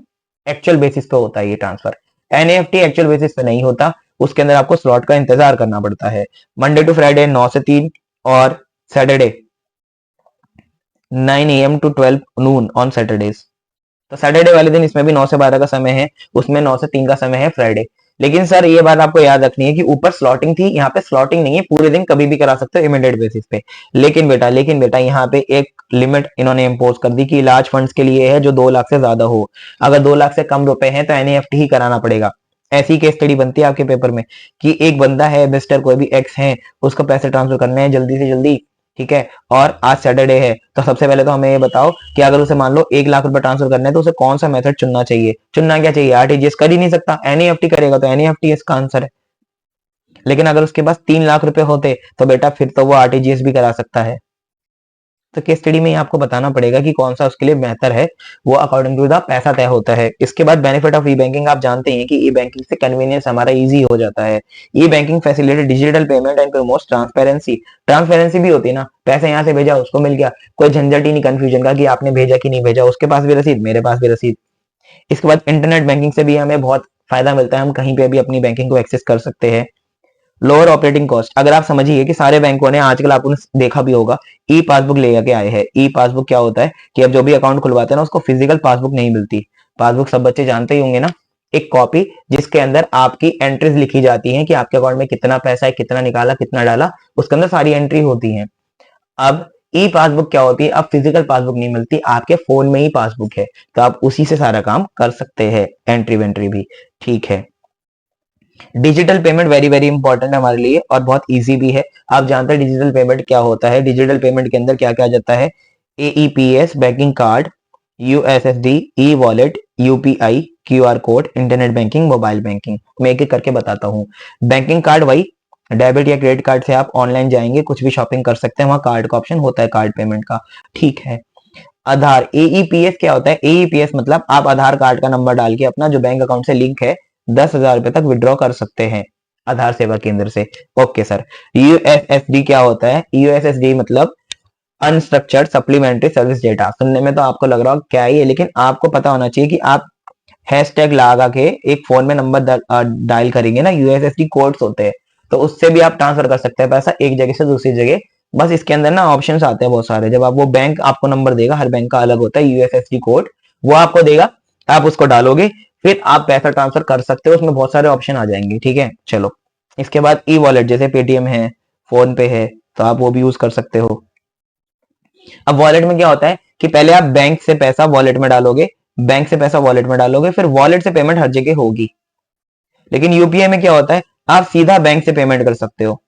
एक्चुअल बेसिस पे होता है ये ट्रांसफर। एनईएफटी एक्चुअल बेसिस पे नहीं होता, उसके अंदर आपको स्लॉट का इंतजार करना पड़ता है। मंडे टू फ्राइडे 9 से 3 और Saturday 9 AM to 12 noon on Saturdays. तो सैटरडे वाले दिन इसमें भी 9 से 12 का समय है, उसमें 9 से 3 का समय है फ्राइडे। लेकिन सर ये बात आपको याद रखनी है कि ऊपर स्लॉटिंग थी, यहाँ पे स्लॉटिंग नहीं है, पूरे दिन कभी भी करा सकते हो इमीडिएट बेसिस पे। लेकिन बेटा यहाँ पे एक लिमिट इन्होंने इम्पोज कर दी कि लार्ज फंड्स के लिए है, जो 2 लाख से ज्यादा हो। अगर 2 लाख से कम रुपए हैं तो एनईएफटी ही कराना पड़ेगा। ऐसी केस स्टडी बनती है आपके पेपर में कि एक बंदा है, मिस्टर कोई भी एक्स है, उसको पैसे ट्रांसफर करने हैं जल्दी से जल्दी, ठीक है, और आज सैटरडे है, तो सबसे पहले तो हमें ये बताओ कि अगर उसे मान लो 1 लाख रुपए ट्रांसफर करने हैं तो उसे कौन सा मेथड चुनना चाहिए? चुनना क्या चाहिए? आरटीजीएस कर ही नहीं सकता, एनईएफटी करेगा, तो एनईएफटी इसका आंसर है। लेकिन अगर उसके पास 3 लाख रुपए होते तो बेटा फिर तो वो आरटीजीएस भी करा सकता है। तो केस स्टडी में ही आपको बताना पड़ेगा कि कौन सा उसके लिए बेहतर है, वो अकॉर्डिंग टू द पैसा तय होता है। इसके बाद बेनिफिट ऑफ ई बैंकिंग, आप जानते हैं कि ई बैंकिंग से कन्वीनियंस हमारा इजी हो जाता है। E banking facilitate digital payment and promotes transparency. Transparency भी होती है ना, पैसे यहाँ से भेजा उसको मिल गया, कोई झंझट ही नहीं कंफ्यूजन का कि आपने भेजा कि नहीं भेजा, उसके पास भी रसीद, मेरे पास भी रसीद। इसके बाद इंटरनेट बैंकिंग से भी हमें बहुत फायदा मिलता है, हम कहीं पे भी अपनी बैंकिंग को एक्सेस कर सकते हैं। लोअर ऑपरेटिंग कॉस्ट, अगर आप समझिए कि सारे बैंकों ने आजकल आपने देखा भी होगा ई पासबुक ले आके आए हैं। ई पासबुक क्या होता है कि अब जो भी अकाउंट खुलवाते हैं ना, उसको फिजिकल पासबुक नहीं मिलती, पासबुक सब बच्चे जानते ही होंगे ना, एक कॉपी जिसके अंदर आपकी एंट्रीज लिखी जाती हैं कि आपके अकाउंट में कितना पैसा है, कितना निकाला, कितना डाला, उसके अंदर सारी एंट्री होती हैं। अब ई पासबुक क्या होती है, अब फिजिकल पासबुक नहीं मिलती, आपके फोन में ही पासबुक है, तो आप उसी से सारा काम कर सकते हैं, एंट्री वेंट्री भी। ठीक है, digital payment very very important है हमारे लिए और बहुत इजी भी है। आप जानते हैं डिजिटल पेमेंट क्या होता है, डिजिटल पेमेंट के अंदर क्या क्या आ जाता है, AEPS, banking card, USSD, e wallet, UPI, QR code, internet banking, mobile banking. मैं एक एक करके बताता हूँ। बैंकिंग कार्ड वही डेबिट या क्रेडिट कार्ड से आप ऑनलाइन जाएंगे, कुछ भी शॉपिंग कर सकते हैं, वहां कार्ड का ऑप्शन होता है, कार्ड पेमेंट का। ठीक है, आधार, एईपीएस क्या होता है, एईपीएस मतलब आप आधार कार्ड का नंबर डाल के अपना जो बैंक अकाउंट से लिंक है 10,000 रुपए तक विड्रॉ कर सकते हैं आधार सेवा केंद्र से। Okay sir. यूएसएसडी क्या होता है, यूएसएसडी मतलब अनस्ट्रक्चर्ड सप्लीमेंट्री सर्विस डेटा। सुनने में तो आपको लग रहा हो क्या ही है, लेकिन आपको पता होना चाहिए कि आप हैशटैग लगा के एक फोन में नंबर डायल करेंगे ना, यूएसएसडी कोड्स होते हैं, तो उससे भी आप ट्रांसफर कर सकते हैं पैसा एक जगह से दूसरी जगह। बस इसके अंदर ना ऑप्शंस आते हैं बहुत सारे, जब आप वो बैंक आपको नंबर देगा, हर बैंक का अलग होता है यूएसएसडी कोड, वो आपको देगा, आप उसको डालोगे, फिर आप पैसा ट्रांसफर कर सकते हो, उसमें बहुत सारे ऑप्शन आ जाएंगे। ठीक है, चलो। इसके बाद ई वॉलेट, जैसे पेटीएम है, फोन पे है, तो आप वो भी यूज कर सकते हो। अब वॉलेट में क्या होता है कि पहले आप बैंक से पैसा वॉलेट में डालोगे, बैंक से पैसा वॉलेट में डालोगे, फिर वॉलेट से पेमेंट हर जगह होगी। लेकिन यूपीआई में क्या होता है, आप सीधा बैंक से पेमेंट कर सकते हो।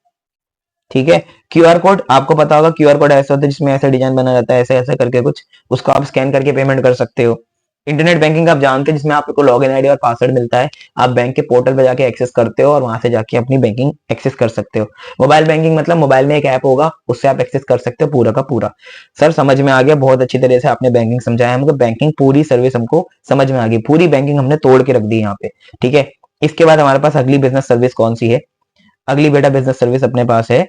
ठीक है, क्यूआर कोड आपको पता होगा, क्यूआर कोड ऐसा होता है जिसमें ऐसा डिजाइन बना रहता है, ऐसे ऐसे करके कुछ, उसको आप स्कैन करके पेमेंट कर सकते हो। इंटरनेट बैंकिंग आप जानते हैं, जिसमें आपको लॉगिन आईडी और पासवर्ड मिलता है, आप बैंक के पोर्टल पे जाके एक्सेस करते हो और वहां से जाके अपनी बैंकिंग एक्सेस कर सकते हो। मोबाइल बैंकिंग मतलब मोबाइल में एक ऐप होगा, उससे आप एक्सेस कर सकते हो पूरा का पूरा। सर समझ में आ गया, बहुत अच्छी तरह से आपने बैंकिंग समझाया हमको, बैंकिंग पूरी सर्विस हमको समझ में आ गई, पूरी बैंकिंग हमने तोड़ के रख दी यहाँ पे। ठीक है, इसके बाद हमारे पास अगली बिजनेस सर्विस कौन सी है, अगली बेटा बिजनेस सर्विस अपने पास है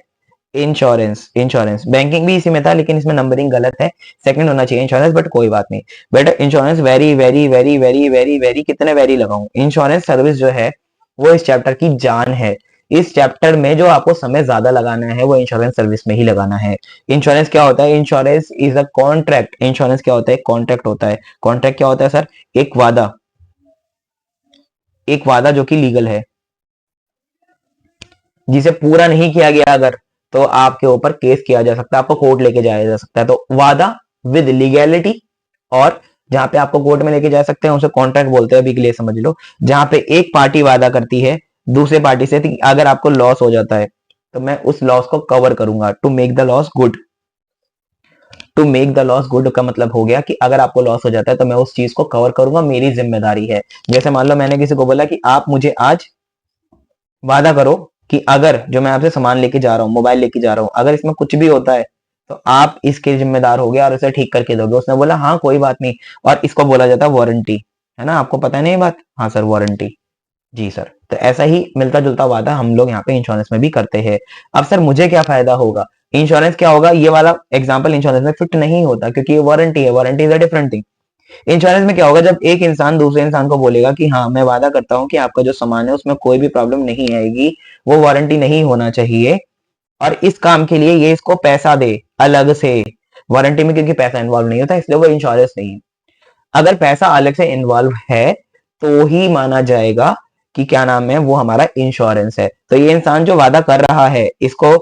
इंश्योरेंस। इंश्योरेंस बैंकिंग भी इसी में था, लेकिन इसमें नंबरिंग गलत है, सेकंड होना चाहिए इंश्योरेंस, बट कोई बात नहीं बेटा। Insurance very very very very very very कितने वेरी लगाऊं, इंश्योरेंस सर्विस जो है वो इस चैप्टर की जान है। इस चैप्टर में जो आपको समय ज्यादा लगाना है वो इंश्योरेंस सर्विस में ही लगाना है। इंश्योरेंस क्या होता है, insurance is a contract. Insurance क्या होता है, कॉन्ट्रैक्ट होता है। कॉन्ट्रैक्ट क्या होता है सर, एक वादा, एक वादा जो कि लीगल है, जिसे पूरा नहीं किया गया अगर, तो आपके ऊपर केस किया जा सकता है, आपको कोर्ट लेके जाया जा सकता है। तो वादा विद लीगैलिटी, और जहां पे आपको कोर्ट में लेके जा सकते हैं उसे कॉन्ट्रैक्ट बोलते हैं, अभी के लिए समझ लो। जहां पे एक पार्टी वादा करती है दूसरे पार्टी से कि अगर आपको लॉस हो जाता है तो मैं उस लॉस को कवर करूंगा, to make the loss good. To make the loss good का मतलब हो गया कि अगर आपको लॉस हो जाता है तो मैं उस चीज को कवर करूंगा, मेरी जिम्मेदारी है। जैसे मान लो मैंने किसी को बोला कि आप मुझे आज वादा करो कि अगर जो मैं आपसे सामान लेके जा रहा हूँ, मोबाइल लेके जा रहा हूँ, अगर इसमें कुछ भी होता है तो आप इसके जिम्मेदार हो गए और इसे ठीक करके दोगे। उसने बोला हाँ कोई बात नहीं, और इसको बोला जाता है वारंटी, है ना, आपको पता है ना ये बात, हाँ सर वारंटी, जी सर। तो ऐसा ही मिलता जुलता वादा हम लोग यहाँ पे इंश्योरेंस में भी करते हैं। अब सर मुझे क्या फायदा होगा, इंश्योरेंस क्या होगा, ये वाला एग्जाम्पल इंश्योरेंस में फिट नहीं होता क्योंकि ये वारंटी है, warranty is a different thing. Insurance में क्या होगा, जब एक इंसान दूसरे इंसान को बोलेगा कि हाँ मैं वादा करता हूँ कि आपका जो सामान है उसमें कोई भी प्रॉब्लम नहीं आएगी, वो वारंटी नहीं होना चाहिए, और इस काम के लिए ये इसको पैसा दे अलग से। वारंटी में क्योंकि पैसा इन्वॉल्व नहीं होता इसलिए वो इंश्योरेंस नहीं है। अगर पैसा अलग से इन्वॉल्व है तो ही माना जाएगा कि क्या नाम है वो हमारा इंश्योरेंस है। तो ये इंसान जो वादा कर रहा है इसको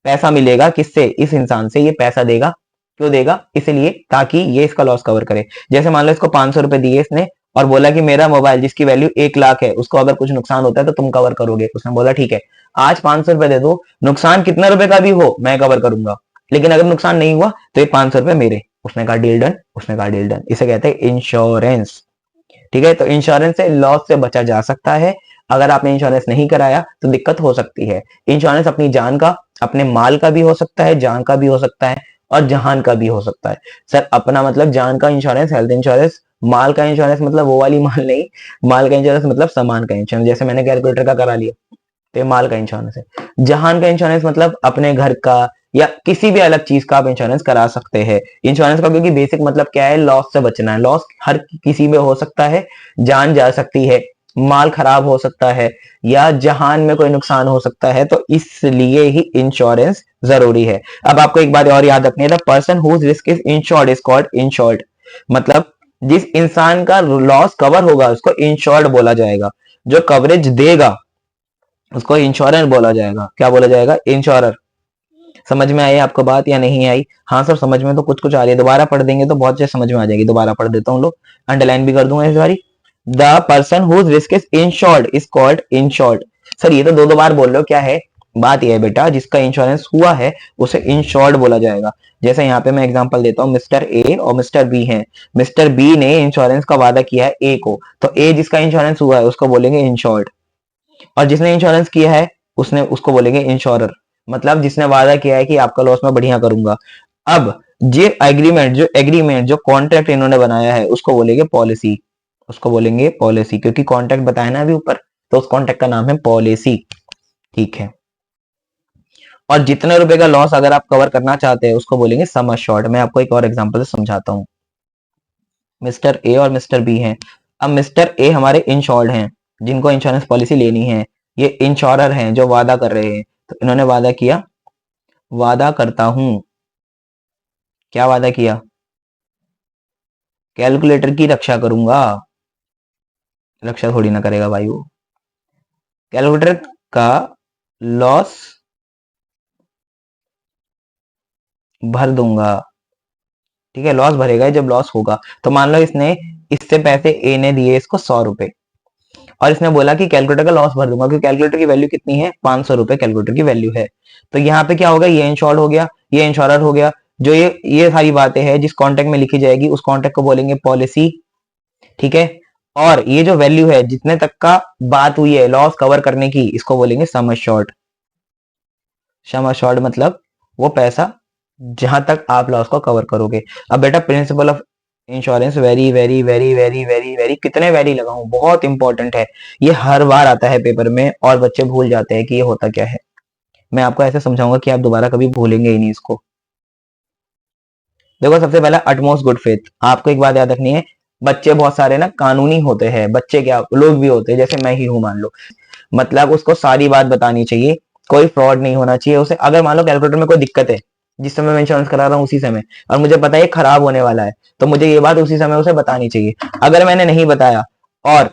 पैसा मिलेगा किससे, इस इंसान से, ये पैसा देगा, क्यों देगा, इसलिए ताकि ये इसका लॉस कवर करे। जैसे मान लो इसको 500 रुपए दिए इसने और बोला कि मेरा मोबाइल जिसकी वैल्यू 1 लाख है उसको अगर कुछ नुकसान होता है तो तुम कवर करोगे। उसने बोला ठीक है आज 500 रुपए दे दो, नुकसान कितना रुपए का भी हो मैं कवर करूंगा, लेकिन अगर नुकसान नहीं हुआ तो ये 500 रुपए मेरे। उसने कहा डील डन, उसने कहा डील डन। इसे कहते हैं इंश्योरेंस। ठीक है, तो इंश्योरेंस से लॉस से बचा जा सकता है। अगर आपने इंश्योरेंस नहीं कराया तो दिक्कत हो सकती है। इंश्योरेंस अपनी जान का, अपने माल का भी हो सकता है, जान का भी हो सकता है, और जहान का भी हो सकता है। सर अपना मतलब जान का इंश्योरेंस, हेल्थ इंश्योरेंस, माल का इंश्योरेंस मतलब वो वाली माल नहीं, माल का इंश्योरेंस मतलब सामान का इंश्योरेंस, जैसे मैंने कैलकुलेटर का करा लिया तो ये माल का इंश्योरेंस है। जहान का इंश्योरेंस मतलब अपने घर का या किसी भी अलग चीज का आप इंश्योरेंस करा सकते हैं। इंश्योरेंस का क्योंकि बेसिक मतलब क्या है, लॉस से बचना है। लॉस हर किसी में हो सकता है, जान जा सकती है, माल खराब हो सकता है, या जहान में कोई नुकसान हो सकता है, तो इसलिए ही इंश्योरेंस जरूरी है। अब आपको एक बात और याद रखनी है, the person whose risk is insured is called insured. मतलब जिस इंसान का लॉस कवर होगा उसको इंश्योर्ड बोला जाएगा, जो कवरेज देगा उसको इंश्योरर बोला जाएगा। क्या बोला जाएगा? इंश्योरर। समझ में आई आपको बात या नहीं आई? हाँ सर समझ में तो कुछ कुछ आ रही है, दोबारा पढ़ देंगे तो बहुत चीज समझ में आ जाएगी। दोबारा पढ़ देता हूँ, लोग अंडरलाइन भी कर दूंगा इस बारी। The person whose risk is insured is called insured. Sir ये तो दो दो बार बोल रहे हो, क्या है बात? यह है बेटा, जिसका इंश्योरेंस हुआ है उसे इंश्योर्ड बोला जाएगा। जैसे यहाँ पे मैं एग्जांपल देता हूँ, मिस्टर ए और मिस्टर बी हैं। मिस्टर बी ने इंश्योरेंस का वादा किया है ए को, तो ए जिसका इंश्योरेंस हुआ है उसको बोलेंगे इंश्योर्ड, और जिसने इंश्योरेंस किया है उसने उसको बोलेंगे इंश्योरर। मतलब जिसने वादा किया है कि आपका लॉस मैं बढ़िया करूंगा। अब जो कॉन्ट्रैक्ट इन्होंने बनाया है उसको बोलेंगे पॉलिसी, उसको बोलेंगे पॉलिसी, क्योंकि कॉन्ट्रैक्ट बताया ना अभी ऊपर, तो उस कॉन्ट्रैक्ट का नाम है पॉलिसी। ठीक है। और जितने रुपए का लॉस अगर आप कवर करना चाहते हैं उसको बोलेंगे सम अश्योर्ड। मैं आपको एक और एग्जांपल से समझाता हूँ। मिस्टर ए और मिस्टर बी हैं। अब मिस्टर ए हमारे इंश्योर्ड हैं, जिनको इंश्योरेंस पॉलिसी लेनी है। ये इंश्योरर हैं जो वादा कर रहे हैं, तो इन्होंने वादा किया, वादा करता हूं। क्या वादा किया? कैलकुलेटर की रक्षा करूंगा। रक्षा थोड़ी ना करेगा भाई वो। कैलकुलेटर का लॉस भर दूंगा। ठीक है, लॉस भरेगा जब लॉस होगा। तो मान लो इसने इससे पैसे ए ने दिए इसको 100 रुपए, और इसने बोला कि कैलकुलेटर का लॉस भर दूंगा, क्योंकि कैलकुलेटर की वैल्यू कितनी है? 500 रुपए कैलकुलेटर की वैल्यू है। तो यहाँ पे क्या होगा? ये इंश्योर्ड हो गया, ये इंश्योरर हो गया। जो ये सारी बातें हैं जिस कॉन्ट्रैक्ट में लिखी जाएगी उस कॉन्ट्रैक्ट को बोलेंगे पॉलिसी। ठीक है। और ये जो वैल्यू है जितने तक का बात हुई है लॉस कवर करने की, इसको बोलेंगे सम अश्योर्ड। सम अश्योर्ड मतलब वो पैसा जहां तक आप लॉस को कवर करोगे। अब बेटा principle of insurance very very very very very very, कितने वेरी लगाऊं, बहुत इंपॉर्टेंट है। ये हर बार आता है पेपर में और बच्चे भूल जाते हैं कि ये होता क्या है। मैं आपको ऐसे समझाऊंगा कि आप दोबारा कभी भूलेंगे ही नहीं इसको। देखो सबसे पहला अटमोस्ट गुड फेथ। आपको एक बात याद रखनी है, बच्चे बहुत सारे ना कानूनी होते हैं, बच्चे क्या लोग भी होते हैं, जैसे मैं ही हूं मान लो। मतलब उसको सारी बात बतानी चाहिए, कोई फ्रॉड नहीं होना चाहिए उसे। अगर मान लो कैलकुलेटर में कोई दिक्कत है जिस समय मैं इंश्योरेंस करा रहा हूँ उसी समय, और मुझे पता है खराब होने वाला है, तो मुझे ये बात उसी समय उसे बतानी चाहिए। अगर मैंने नहीं बताया और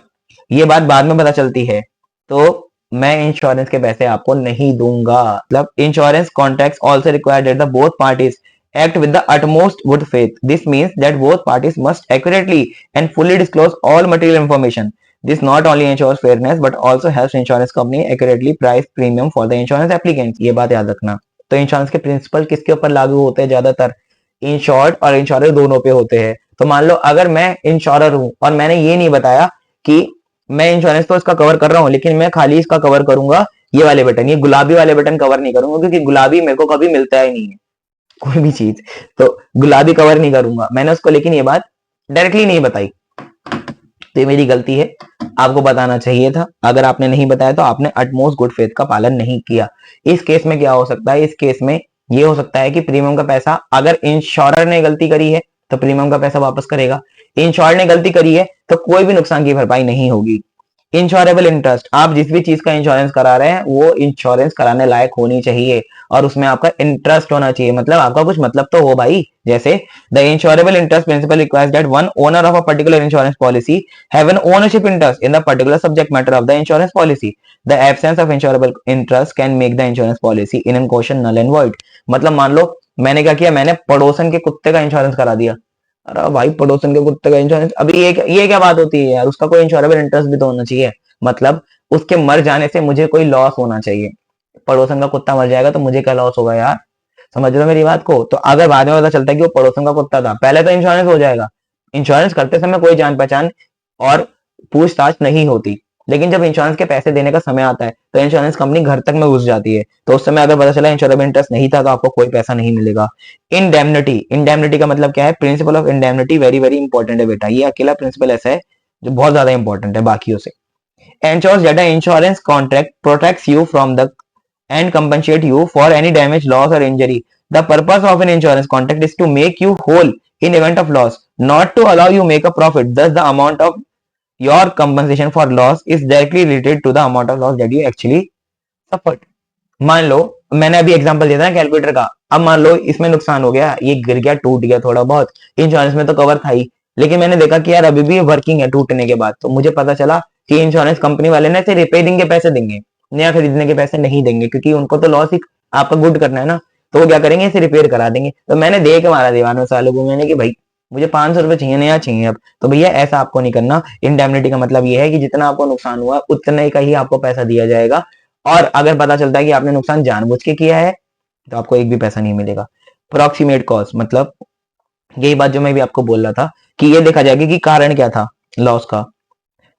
ये बात बाद में पता चलती है तो मैं इंश्योरेंस के पैसे आपको नहीं दूंगा। मतलब insurance contracts also require that the both parties act with the utmost good faith. This means that both parties must accurately and fully disclose all material information. This not only ensures fairness but also helps insurance company accurately price premium for the insurance applicants. ये बात याद रखना। तो insurance के principal किसके ऊपर लागू होते हैं? ज्यादातर इंश्योर्ड और इंश्योरर दोनों पे होते हैं। तो मान लो अगर मैं इंश्योरर हूं और मैंने ये नहीं बताया कि मैं इंश्योरेंस तो इसका कवर कर रहा हूं, लेकिन मैं खाली इसका कवर करूंगा ये वाले बटन, ये गुलाबी वाले बटन कवर नहीं करूंगा, क्योंकि गुलाबी मेरे को कभी मिलता ही नहीं है कोई भी चीज, तो गुलाबी कवर नहीं करूंगा मैंने उसको, लेकिन ये बात डायरेक्टली नहीं बताई, तो ये मेरी गलती है। आपको बताना चाहिए था। अगर आपने नहीं बताया तो आपने अटमोस्ट गुड फेथ का पालन नहीं किया। इस केस में क्या हो सकता है? इस केस में ये हो सकता है कि प्रीमियम का पैसा, अगर इंश्योरर ने गलती करी है तो प्रीमियम का पैसा वापस करेगा, इंश्योर ने गलती करी है तो कोई भी नुकसान की भरपाई नहीं होगी। इंश्योरेबल इंटरेस्ट, आप जिस भी चीज का इंश्योरेंस करा रहे हैं वो इंश्योरेंस कराने लायक होनी चाहिए और उसमें आपका इंटरेस्ट होना चाहिए, मतलब आपका कुछ मतलब तो हो भाई। जैसे the insurable interest principle requires that one owner of a particular insurance policy have an ownership interest in the particular subject matter of the insurance policy. The absence of insurable interest can make the insurance policy in an question null and void. मतलब मान लो मैंने क्या किया, मैंने पड़ोसन के कुत्ते का इंश्योरेंस करा दिया। अरे भाई पड़ोसन के कुत्ते का इंश्योरेंस, अभी ये क्या बात होती है यार, उसका कोई इंश्योरेबल इंटरेस्ट भी तो होना चाहिए। मतलब उसके मर जाने से मुझे कोई लॉस होना चाहिए। पड़ोसन का कुत्ता मर जाएगा तो मुझे क्या लॉस होगा यार? समझ रहे हो मेरी बात को? तो अगर बाद में पता चलता है कि वो पड़ोसन का कुत्ता था, पहले तो इंश्योरेंस हो जाएगा। इंश्योरेंस करते समय कोई जान पहचान और पूछताछ नहीं होती, लेकिन जब इंश्योरेंस के पैसे देने का समय आता है तो इंश्योरेंस कंपनी घर तक में घुस जाती है। तो उस समय अगर पता चला इंश्योरेबल इंटरेस्ट नहीं था तो आपको कोई पैसा नहीं मिलेगा। इंडेमनिटी, इंडेमनिटी का मतलब क्या है? Principal of indemnity very very important है बेटा, ये अकेला प्रिंसिपल ऐसा है जो बहुत ज्यादा इंपॉर्टेंट है बाकियों से। ensures that the insurance contract protects you from the and compensate you for any damage, loss or injury. The purpose of an insurance contract is to make you whole in event of loss, not to allow you make a profit. Thus, the amount of your compensation for loss is directly related to the amount of loss that you actually suffered. मान लो मैंने अभी example दिया था calculator का, अब मान लो इसमें नुकसान हो गया, ये गिर गया टूट गया थोड़ा बहुत, इंश्योरेंस में तो कवर था ही, लेकिन मैंने देखा कि यार अभी भी वर्किंग है टूटने के बाद, तो मुझे पता चला कि इंश्योरेंस कंपनी वाले ने सिर्फ रिपेयरिंग के पैसे देंगे, नया खरीदने के पैसे नहीं देंगे, क्योंकि उनको तो लॉस ही आपका गुड करना है ना। तो वो क्या करेंगे, इसे रिपेयर करा देंगे। तो मैंने दे के मारा दीवार में सालों को, मैंने कि भाई मुझे 500 रुपए चाहिए, नया चाहिए अब। तो भैया ऐसा आपको नहीं करना। इंडेमनिटी का मतलब ये है कि जितना आपको नुकसान हुआ उतने का ही आपको पैसा दिया जाएगा, और अगर पता चलता है कि आपने नुकसान जानबूझ के किया है तो आपको एक भी पैसा नहीं मिलेगा। अप्रोक्सीमेट कॉस्ट मतलब यही बात जो मैं भी आपको बोल रहा था कि ये देखा जाएगा कि कारण क्या था लॉस का,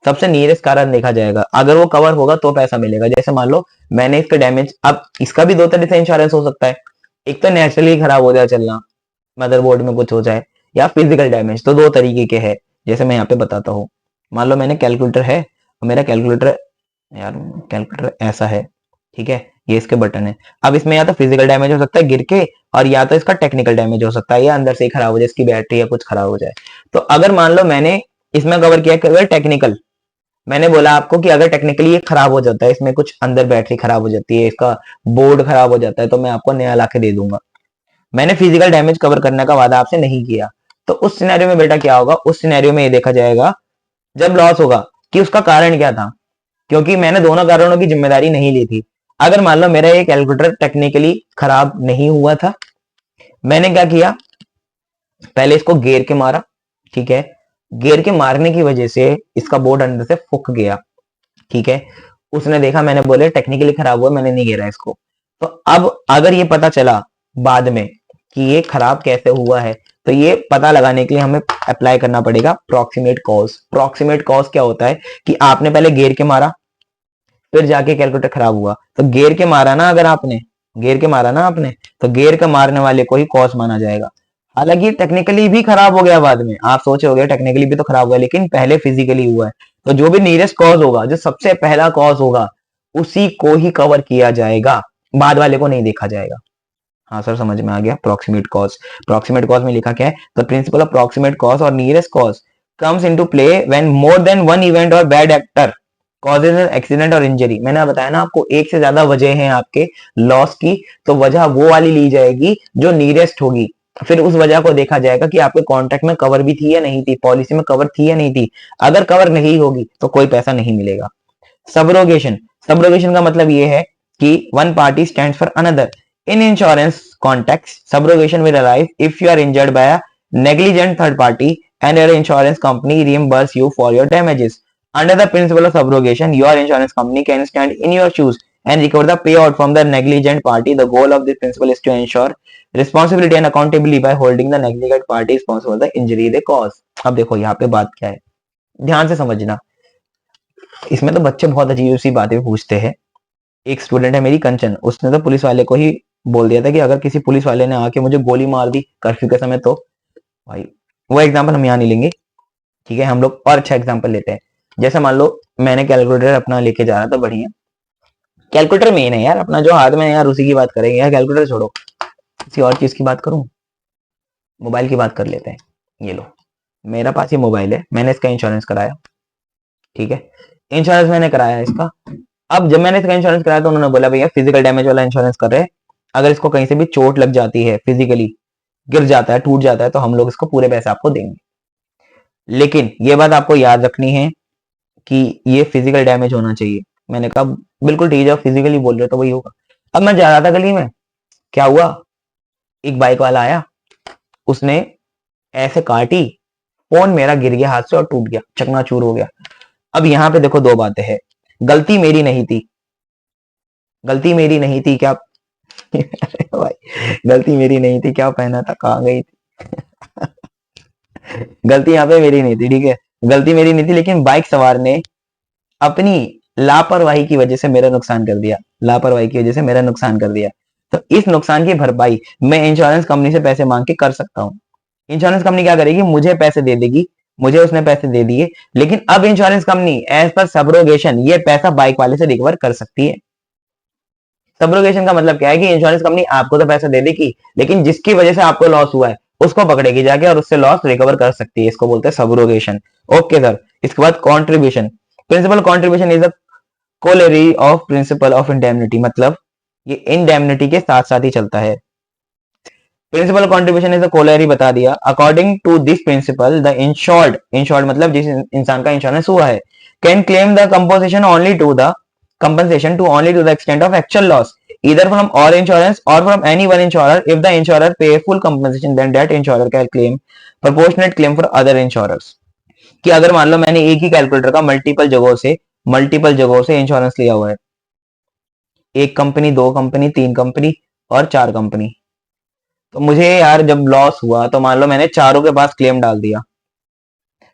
सबसे नियरेस्ट कारण देखा जाएगा। अगर वो कवर होगा तो पैसा मिलेगा। जैसे मान लो मैंने इस पे डैमेज, अब इसका भी दो तरह से इंश्योरेंस हो सकता है। एक तो नेचुरली खराब हो जाए चलना, मदरबोर्ड में कुछ हो जाए, या फिजिकल डैमेज। तो दो तरीके के हैं, जैसे मैं यहाँ पे बताता हूँ। मान लो मैंने कैलकुलेटर है और मेरा कैलकुलेटर, यार कैलकुलेटर ऐसा है, ठीक है, ये इसके बटन है। अब इसमें या तो फिजिकल डैमेज हो सकता है गिर के, और या तो इसका टेक्निकल डैमेज हो सकता है, या अंदर से ही खराब हो जाए, इसकी बैटरी या कुछ खराब हो जाए। तो अगर मान लो मैंने इसमें कवर किया केवल टेक्निकल, मैंने बोला आपको कि अगर टेक्निकली ये खराब हो जाता है, इसमें कुछ अंदर बैटरी खराब हो जाती है, इसका बोर्ड खराब हो जाता है, तो मैं आपको नया ला के दे दूंगा। मैंने फिजिकल डैमेज कवर करने का वादा आपसे नहीं किया। तो उस सिनेरियो में बेटा क्या होगा, उस सिनेरियो में ये देखा जाएगा जब लॉस होगा कि उसका कारण क्या था, क्योंकि मैंने दोनों कारणों की जिम्मेदारी नहीं ली थी। अगर मान लो मेरा ये कैलकुलेटर टेक्निकली खराब नहीं हुआ था, मैंने क्या किया, पहले इसको गेर के मारा, ठीक है, गेर के मारने की वजह से इसका बोर्ड अंदर से फूक गया, ठीक है। उसने देखा, मैंने बोले टेक्निकली खराब हुआ, मैंने नहीं घेरा इसको। तो अब अगर ये पता चला बाद में कि ये खराब कैसे हुआ है, तो ये पता लगाने के लिए हमें अप्लाई करना पड़ेगा प्रॉक्सिमेट कॉज। प्रॉक्सिमेट कॉज क्या होता है कि आपने पहले घेर के मारा, फिर जाके कैलकुलेटर खराब हुआ। तो घेर के मारा ना, अगर आपने घेर के मारा ना आपने, तो घेर के मारने वाले को ही कॉज माना जाएगा। हालांकि टेक्निकली भी खराब हो गया बाद में, आप सोचे होगे टेक्निकली भी तो खराब हुआ, लेकिन पहले फिजिकली हुआ है। तो जो भी नियरेस्ट कॉज होगा, जो सबसे पहला कॉज होगा, उसी को ही कवर किया जाएगा, बाद वाले को नहीं देखा जाएगा। हाँ सर समझ में आ गया। प्रॉक्सिमेट कॉज, प्रॉक्सिमेट कॉज में लिखा क्या है, the principle of proximate cause or nearest cause comes into play when more than one event or bad actor causes an accident or injury. मैंने बताया ना आपको, एक से ज्यादा वजह हैं आपके लॉस की, तो वजह वो वाली ली जाएगी जो नियरेस्ट होगी। फिर उस वजह को देखा जाएगा कि आपके कॉन्ट्रैक्ट में कवर भी थी या नहीं थी, पॉलिसी में कवर थी या नहीं थी। अगर कवर नहीं होगी तो कोई पैसा नहीं मिलेगा। सबरोगेशन, सबरोगेशन का मतलब ये है कि one party stands for another in insurance context. Subrogation will arise if you are injured by a negligent third party and your insurance company reimburse you for your damages. Under the principle of subrogation, your insurance company can stand in your shoes and recover the payout from the negligent party. The goal of this principle is to ensure responsibility and accountability by holding the negligent party responsible for the injury they cause. अब देखो यहाँ पे बात क्या है, ध्यान से समझना। इसमें तो बच्चे बहुत अजीब सी बातें पूछते हैं। एक स्टूडेंट है मेरी कंचन, उसने तो पुलिस वाले को ही बोल दिया था कि अगर किसी पुलिस वाले ने आके मुझे गोली मार दी कर्फ्यू के समय, तो भाई वो एग्जांपल हम यहाँ नहीं लेंगे, ठीक है, हम लोग और अच्छा एग्जांपल लेते हैं। जैसे मान लो मैंने कैलकुलेटर अपना लेके जा रहा था, बढ़िया कैलकुलेटर मेन है यार अपना जो हाथ में है यार, उसी की बात करेंगे यार, कैलकुलेटर छोड़ो, किसी और चीज की बात करूं, मोबाइल की बात कर लेते हैं। ये लो मेरा पास ये मोबाइल है, मैंने इसका इंश्योरेंस कराया, ठीक है, इंश्योरेंस मैंने कराया इसका। अब जब मैंने इसका इंश्योरेंस कराया तो उन्होंने बोला भैया फिजिकल डैमेज वाला इंश्योरेंस कर रहे हैं, अगर इसको कहीं से भी चोट लग जाती है, फिजिकली गिर जाता है, टूट जाता है, तो हम लोग इसको पूरे पैसे आपको देंगे। लेकिन ये बात आपको याद रखनी है कि ये फिजिकल डैमेज होना चाहिए। मैंने कहा बिल्कुल ठीक है, फिजिकली बोल रहे हो तो वही होगा। अब मैं जा रहा था गली में, क्या हुआ, एक बाइक वाला आया, उसने ऐसे काटी, फोन मेरा गिर गया हाथ से और टूट गया, चकनाचूर हो गया। अब यहाँ पे देखो दो बातें हैं, गलती मेरी नहीं थी, गलती मेरी नहीं थी क्या भाई गलती मेरी नहीं थी, क्या पहना था, कहाँ गई थी गलती यहाँ पे मेरी नहीं थी, ठीक है, गलती मेरी नहीं थी, लेकिन बाइक सवार ने अपनी लापरवाही की वजह से मेरा नुकसान कर दिया, लापरवाही की वजह से मेरा नुकसान कर दिया। तो इस नुकसान की भरपाई मैं इंश्योरेंस कंपनी से पैसे मांग के कर सकता हूँ। इंश्योरेंस कंपनी क्या करेगी, मुझे पैसे दे देगी, मुझे उसने पैसे दे दिए, लेकिन अब insurance company as per subrogation ये पैसा बाइक वाले से रिकवर कर सकती है। सबरोगेशन का मतलब क्या है कि इंश्योरेंस कंपनी आपको तो पैसा दे देगी, लेकिन जिसकी वजह से आपको लॉस हुआ है उसको पकड़ेगी जाके और उससे लॉस रिकवर कर सकती है, इसको बोलते हैं सबरोगेशन। ओके सर, इसके बाद contribution, principle contribution is a corollary of principle of indemnity, मतलब ये इंडेमनिटी के साथ साथ ही चलता है। प्रिंसिपल कंट्रीब्यूशन इज कोलर ही बता दिया। According to this principle the insured, insured मतलब जिस इंसान का इंश्योरेंस हुआ है, can claim the composition only to the compensation to only to the extent of actual loss either from all insurance or from any one insurer. If the insurer pay full compensation then that insurer can claim proportionate claim for other insurers. कि अगर मान लो मैंने एक ही calculator का multiple जगहों से insurance लिया हुआ है, एक कंपनी, दो कंपनी, तीन कंपनी और चार कंपनी, तो मुझे यार जब लॉस हुआ तो मान लो मैंने चारों के पास क्लेम डाल दिया।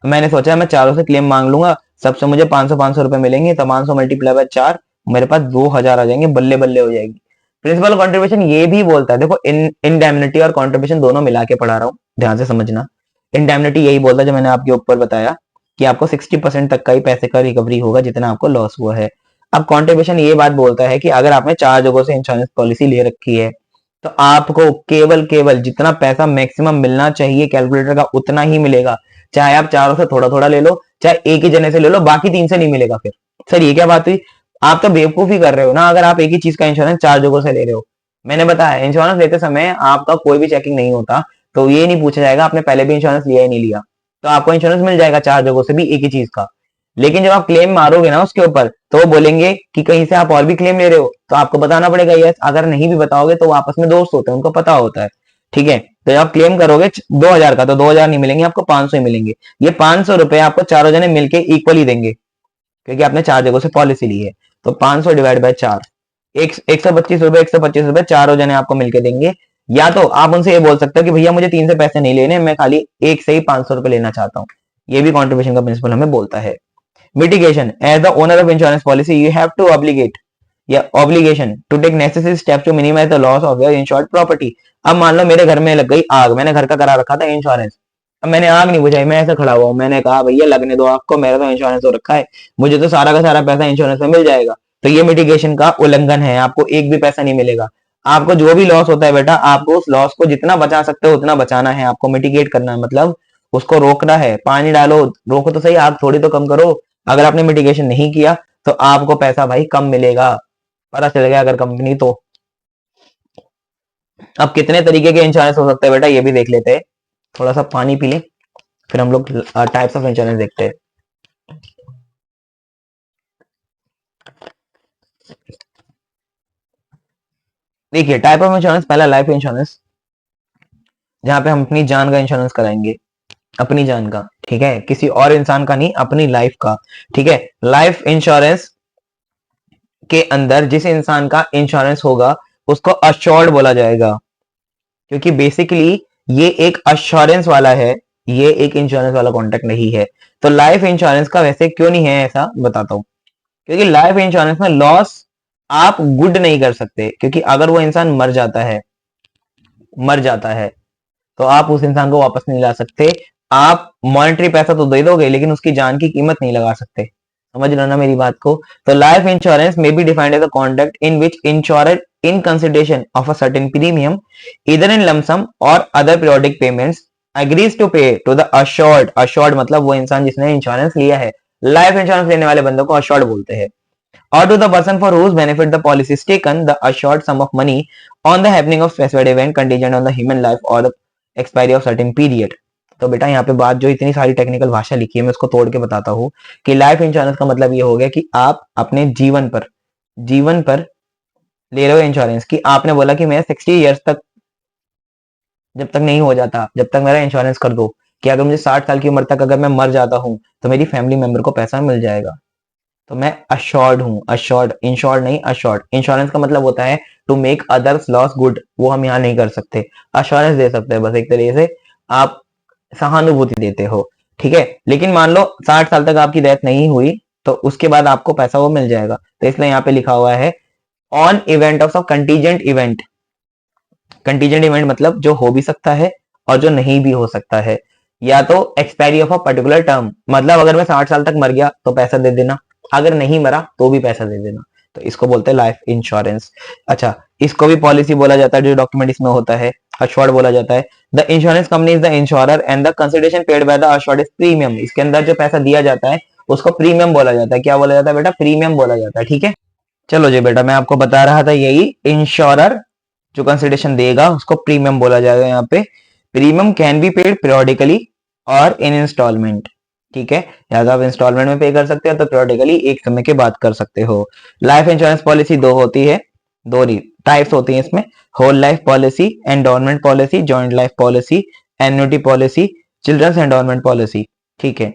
मैंने सोचा मैं चारों से क्लेम मांग लूंगा, सबसे मुझे 500 रुपए मिलेंगे, तो 500 मल्टीप्लाई बाय 4, मेरे पास 2000 आ जाएंगे, बल्ले बल्ले हो जाएगी। प्रिंसिपल कंट्रीब्यूशन ये भी बोलता है, देखो इंडेमनिटी और कंट्रीब्यूशन दोनों मिला के पढ़ा रहा हूँ, ध्यान से समझना। इंडेमनिटी यही बोलता है जो मैंने आपके ऊपर बताया कि आपको 60% तक का ही पैसे का रिकवरी होगा जितना आपको लॉस हुआ है। अब कंट्रीब्यूशन ये बात बोलता है कि अगर आपने 4 जगहों से इंश्योरेंस पॉलिसी ले रखी है तो आपको केवल केवल जितना पैसा मैक्सिमम मिलना चाहिए कैलकुलेटर का उतना ही मिलेगा, चाहे आप चारों से थोड़ा थोड़ा ले लो, चाहे एक ही जने से ले लो, बाकी 3 से नहीं मिलेगा। फिर सर ये क्या बात हुई, आप तो बेवकूफी कर रहे हो ना अगर आप एक ही चीज का इंश्योरेंस 4 जगहों से ले रहे हो। मैंने बताया इंश्योरेंस लेते समय आपका कोई भी चेकिंग नहीं होता, तो ये नहीं पूछा जाएगा आपने पहले भी इंश्योरेंस लिया ही नहीं लिया, तो आपको इंश्योरेंस मिल जाएगा 4 जगहों से भी एक ही चीज का। लेकिन जब आप क्लेम मारोगे ना उसके ऊपर तो वो बोलेंगे कि कहीं से आप और भी क्लेम ले रहे हो, तो आपको बताना पड़ेगा यस। अगर नहीं भी बताओगे तो वो आपस में दोस्त होते हैं, उनको पता होता है, ठीक है। तो जब आप क्लेम करोगे 2000 का तो 2000 नहीं मिलेंगे आपको, 500 ही मिलेंगे। ये 500 रुपए आपको चारों जने मिलके इक्वली देंगे क्योंकि आपने 4 जगहों से पॉलिसी ली है। तो 500 डिवाइड बाय 4, 125 रुपए चारों जने आपको मिलके देंगे। या तो आप उनसे ये बोल सकते हो कि भैया मुझे 3 से पैसे नहीं लेने, मैं खाली एक से ही 500 रुपए लेना चाहता हूँ। ये भी कॉन्ट्रीब्यूशन का प्रिंसिपल हमें बोलता है। Mitigation. As the owner of insurance policy, you have to obligation to take necessary steps to minimize the loss of your insured property. अब मान लो मेरे घर में लग गई आग, मैंने घर का करा रखा था इंश्योरेंस, अब मैंने आग नहीं बुझाई, मैं ऐसे खड़ा हुआ हूँ, मैंने कहा भैया लगने दो आपको, मेरा तो इंश्योरेंस हो रखा है, मुझे तो सारा का सारा पैसा इंश्योरेंस में मिल जाएगा। तो ये मिटिगेशन का उल्लंघन है, आपको एक भी पैसा नहीं मिलेगा। आपको जो भी लॉस होता है बेटा, आपको उस लॉस को जितना बचा सकते हो उतना बचाना है, आपको मिटिगेट करना है, मतलब उसको रोकना है। पानी डालो, रोको तो सही, आग थोड़ी तो कम करो। अगर आपने मिटिगेशन नहीं किया तो आपको पैसा भाई कम मिलेगा, पता चल गया अगर कंपनी तो। अब कितने तरीके के इंश्योरेंस हो सकते हैं बेटा ये भी देख लेते हैं, थोड़ा सा पानी पी लें फिर हम लोग टाइप्स ऑफ इंश्योरेंस देखते हैं। देखिए टाइप ऑफ इंश्योरेंस, पहला लाइफ इंश्योरेंस, जहां पे हम अपनी जान का इंश्योरेंस कराएंगे, अपनी जान का, ठीक है, किसी और इंसान का नहीं, अपनी लाइफ का, ठीक है। लाइफ इंश्योरेंस के अंदर जिस इंसान का इंश्योरेंस होगा उसको अश्योर्ड बोला जाएगा, क्योंकि बेसिकली ये एक अश्योरेंस वाला है, ये एक इंश्योरेंस वाला कॉन्ट्रैक्ट नहीं है। तो लाइफ इंश्योरेंस का वैसे क्यों नहीं है ऐसा बताता हूं, क्योंकि लाइफ इंश्योरेंस में लॉस आप गुड नहीं कर सकते, क्योंकि अगर वो इंसान मर जाता है तो आप उस इंसान को वापस नहीं ला सकते। आप मॉनेटरी पैसा तो दे दोगे लेकिन उसकी जान की कीमत नहीं लगा सकते, समझ लो ना मेरी बात को। तो लाइफ इंश्योरेंस में be defined as a contract in which insurer in consideration of a certain premium either in lump sum or other periodic payments agrees to pay to the assured मतलब वो इंसान जिसने इंश्योरेंस लिया है, life insurance लेने वाले बंदों को assured बोलते हैं, or to the person for whose benefit the policy is taken the assured sum of money on the happening of specified event contingent on the human life or the expiry of certain period। तो बेटा यहाँ पे बात जो इतनी सारी technical भाषा लिखी है मैं उसको तोड़ के बताता हूँ कि लाइफ इंश्योरेंस का मतलब ये हो गया कि आप अपने जीवन पर ले रहे हो इंश्योरेंस, कि आपने बोला कि मैं 60 ईयर्स तक जब तक नहीं हो जाता, जब तक मेरा इंश्योरेंस कर दो, कि अगर मुझे 60 साल की उम्र तक अगर मैं मर जाता हूं तो मेरी फैमिली मेंबर को पैसा मिल जाएगा। तो मैं अश्योर्ड हूं, इंश्योर्ड नहीं अश्योर्ड। इंश्योरेंस का मतलब होता है to make others loss good, वो हम यहाँ नहीं कर सकते। अश्योरेंस दे सकते हैं बस, एक तरीके से आप सहानुभूति देते हो, ठीक है। लेकिन मान लो 60 साल तक आपकी डेथ नहीं हुई तो उसके बाद आपको पैसा वो मिल जाएगा। तो इसलिए यहाँ पे लिखा हुआ है on event of contingent event. Contingent event मतलब जो हो भी सकता है और जो नहीं भी हो सकता है, या तो expiry of a particular term, मतलब अगर मैं 60 साल तक मर गया तो पैसा दे देना, अगर नहीं मरा तो भी पैसा दे देना, तो इसको बोलते हैं लाइफ इंश्योरेंस। अच्छा, इसको भी पॉलिसी बोला जाता है, जो डॉक्यूमेंट इसमें होता है अश्योर्ड बोला जाता है। The insurance company is the insurer and the consideration paid by the assured is premium. इसके अंदर जो पैसा दिया जाता है उसको प्रीमियम बोला जाता है। क्या बोला जाता है बेटा? प्रीमियम बोला जाता है, ठीक है। चलो जी बेटा, मैं आपको बता रहा था यही इंश्योरर जो कंसिडरेशन देगा उसको प्रीमियम बोला जाएगा। यहाँ पे premium can be paid periodically और इन इंस्टॉलमेंट, ठीक है, या तो आप इंस्टॉलमेंट में पे कर सकते हो तो periodically एक समय के बाद कर सकते हो। लाइफ इंश्योरेंस पॉलिसी दो होती है, दो टाइप्स होती हैं इसमें, whole life policy, endowment policy, joint life policy, annuity policy, children's endowment policy, ठीक है।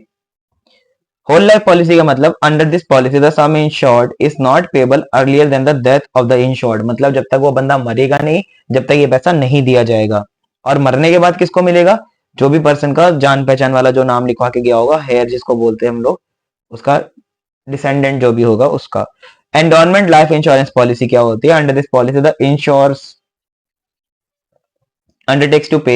होल लाइफ पॉलिसी का मतलब under this policy the sum insured is not payable earlier than the death of the insured, मतलब जब तक वो बंदा मरेगा नहीं, जब तक ये पैसा नहीं दिया जाएगा। और मरने के बाद किसको मिलेगा? जो भी पर्सन का जान पहचान वाला जो नाम लिखवा के गया होगा, हेयर जिसको बोलते हैं हम लोग, उसका डिसेंडेंट जो भी होगा उसका। एंडोनमेंट लाइफ इंश्योरेंस पॉलिसी क्या होती है? Under this policy the insurers undertakes to pay,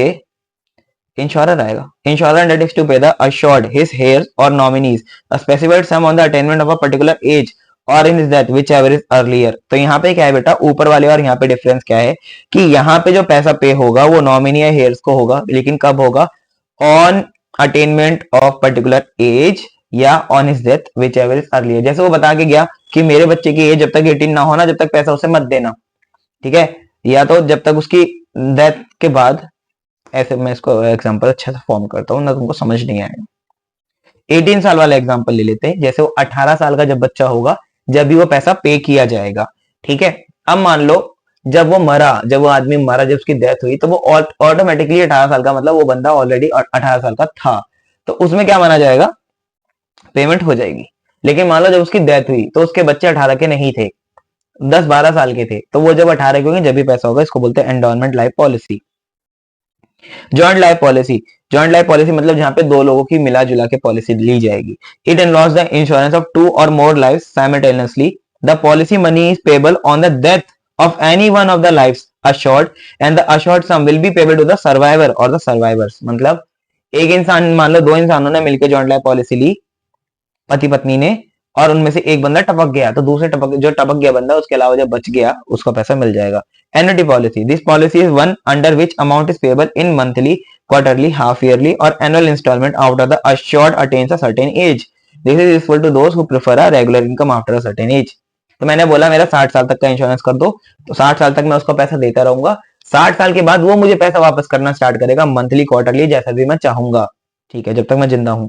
insurer आएगा, insurer undertakes to pay the assured his heirs or nominees a specified sum on the attainment of a particular age or in his death whichever is earlier। तो यहाँ पे क्या है बेटा, ऊपर वाले और यहाँ पे डिफरेंस क्या है कि यहाँ पे जो पैसा पे होगा वो नॉमिनी या हेयर्स को होगा, लेकिन कब होगा? On attainment of particular age या on his death whichever is earlier. जैसे वो बता के गया कि मेरे बच्चे की एज जब तक 18 ना होना, जब तक पैसा उसे मत देना, ठीक है, या तो जब तक उसकी डेथ के बाद। ऐसे मैं इसको एग्जांपल अच्छे से फॉर्म करता हूँ ना, तुमको समझ नहीं आएगा। 18 साल वाला एग्जांपल ले लेते हैं, जैसे वो 18 साल का जब बच्चा होगा, जब भी वो पैसा पे किया जाएगा, ठीक है। अब मान लो जब वो मरा, जब वो आदमी मरा, जब उसकी डेथ हुई, तो वो ऑटोमेटिकली 18 साल का, मतलब वो बंदा ऑलरेडी 18 साल का था, तो उसमें क्या माना जाएगा? पेमेंट हो जाएगी। लेकिन मान लो जब उसकी डेथ हुई तो उसके बच्चे 18 के नहीं थे, 10-12 साल के थे, तो वो जब 18 के होंगे जब भी पैसा होगा, इसको बोलते हैं endowment life policy. Joint life policy, joint life policy मतलब जहां पे दो लोगों की मिला जुला के पॉलिसी ली जाएगी। It involves the insurance of two or more lives simultaneously. The policy money is payable on the death of any one of the lives assured and the assured sum will be payable to the survivor or the survivors। मतलब एक इंसान, मान लो दो इंसानों ने मिलकर joint life policy ली, पति पत्नी ने, और उनमें से एक बंदा टपक गया, तो दूसरे जो टपक गया बंदा, उसके अलावा जो बच गया उसको पैसा मिल जाएगा। Annuity policy, this policy is one under which amount is payable in monthly, quarterly, half yearly or annual instalment after the assured attains a certain age। This is useful to those who prefer a regular income after a certain age. तो मैंने बोला मेरा 60 साल तक का insurance कर दो, तो 60 साल तक मैं उसको पैसा देता रहूंगा, 60 साल के बाद वो मुझे पैसा वापस करना स्टार्ट करेगा, मंथली, क्वार्टरली, जैसा भी मैं चाहूंगा, ठीक है, जब तक मैं जिंदा हूं।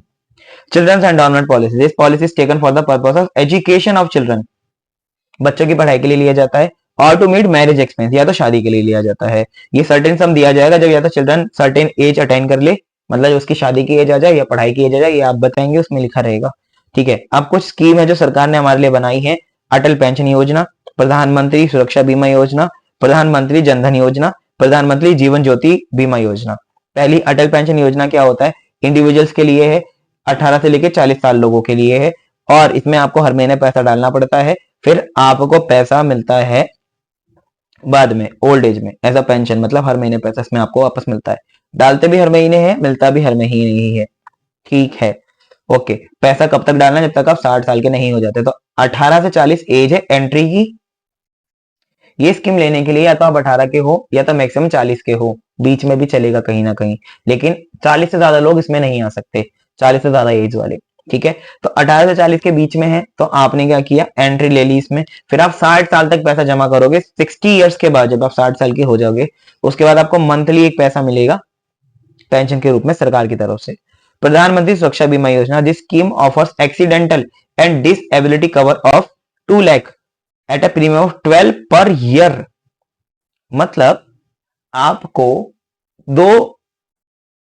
Children's endowment policy, this policy is taken for the purpose of education of children, बच्चों की पढ़ाई के लिए लिया जाता है, और टू मीट मैरिज एक्सपेंस, या तो शादी के लिए लिया जाता है। ये सर्टेन सम दिया जाएगा जब या तो चिल्ड्रन सर्टेन एज अटेन कर ले, मतलब उसकी शादी की एज आ जाए या पढ़ाई की एज आ जाए, ये आप बताएंगे, उसमें लिखा रहेगा, ठीक है। अब कुछ स्कीम है जो सरकार ने हमारे लिए बनाई है। अटल पेंशन योजना, प्रधानमंत्री सुरक्षा बीमा योजना, प्रधानमंत्री जनधन योजना, प्रधानमंत्री जीवन ज्योति बीमा योजना। पहली अटल पेंशन योजना क्या होता है? इंडिविजुअल्स के लिए है, 18 से लेकर 40 साल लोगों के लिए है, और इसमें आपको हर महीने पैसा डालना पड़ता है, फिर आपको पैसा मिलता है बाद में, ओल्ड एज में, एज अ पेंशन, मतलब हर महीने पैसा इसमें आपको वापस मिलता है। डालते भी हर महीने हैं, मिलता भी हर महीने ही है, ठीक है, ओके। पैसा कब तक डालना है? जब तक आप 60 साल के नहीं हो जाते। तो 18 से 40 एज है एंट्री की। ये स्कीम लेने के लिए या तो आप 18 के हो या तो मैक्सिमम 40 के हो, बीच में भी चलेगा कहीं ना कहीं, लेकिन 40 से ज्यादा लोग इसमें नहीं आ सकते, 40 से ज्यादा एज वाले, ठीक है। तो 18 से 40 के बीच में है, तो आपने क्या किया? एंट्री ले ली इसमें। फिर आप 60 साल तक पैसा जमा करोगे, 60 ईयर्स के बाद जब आप 60 साल के हो जाओगे, उसके बाद आपको मंथली एक पैसा मिलेगा पेंशन के रूप में सरकार की तरफ से। प्रधानमंत्री सुरक्षा बीमा योजना, this scheme offers accidental and disability cover of 2 lakh at a premium of 12 per year. मतलब आपको 2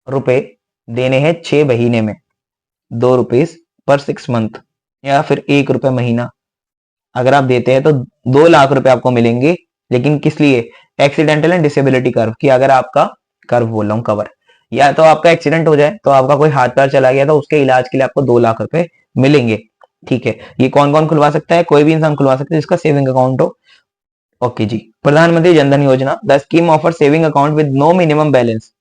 रुपए देने हैं 6 महीने में, 2 रुपीज पर 6 मंथ, या फिर 1 रुपए महीना अगर आप देते हैं तो 2 लाख रुपए आपको मिलेंगे। लेकिन किस लिए? एक्सीडेंटल एंड डिसेबिलिटी कर्व की, अगर आपका कर्व बोल रहा हूं, कवर, या तो आपका एक्सीडेंट हो जाए, तो आपका कोई हाथ पैर चला गया, तो उसके इलाज के लिए आपको 2 लाख रुपए मिलेंगे, ठीक है। ये कौन कौन खुलवा सकता है? कोई भी इंसान खुलवा सकता है जिसका सेविंग अकाउंट हो, ओके जी। प्रधानमंत्री जनधन योजना, the scheme offer saving account with no minimum balance.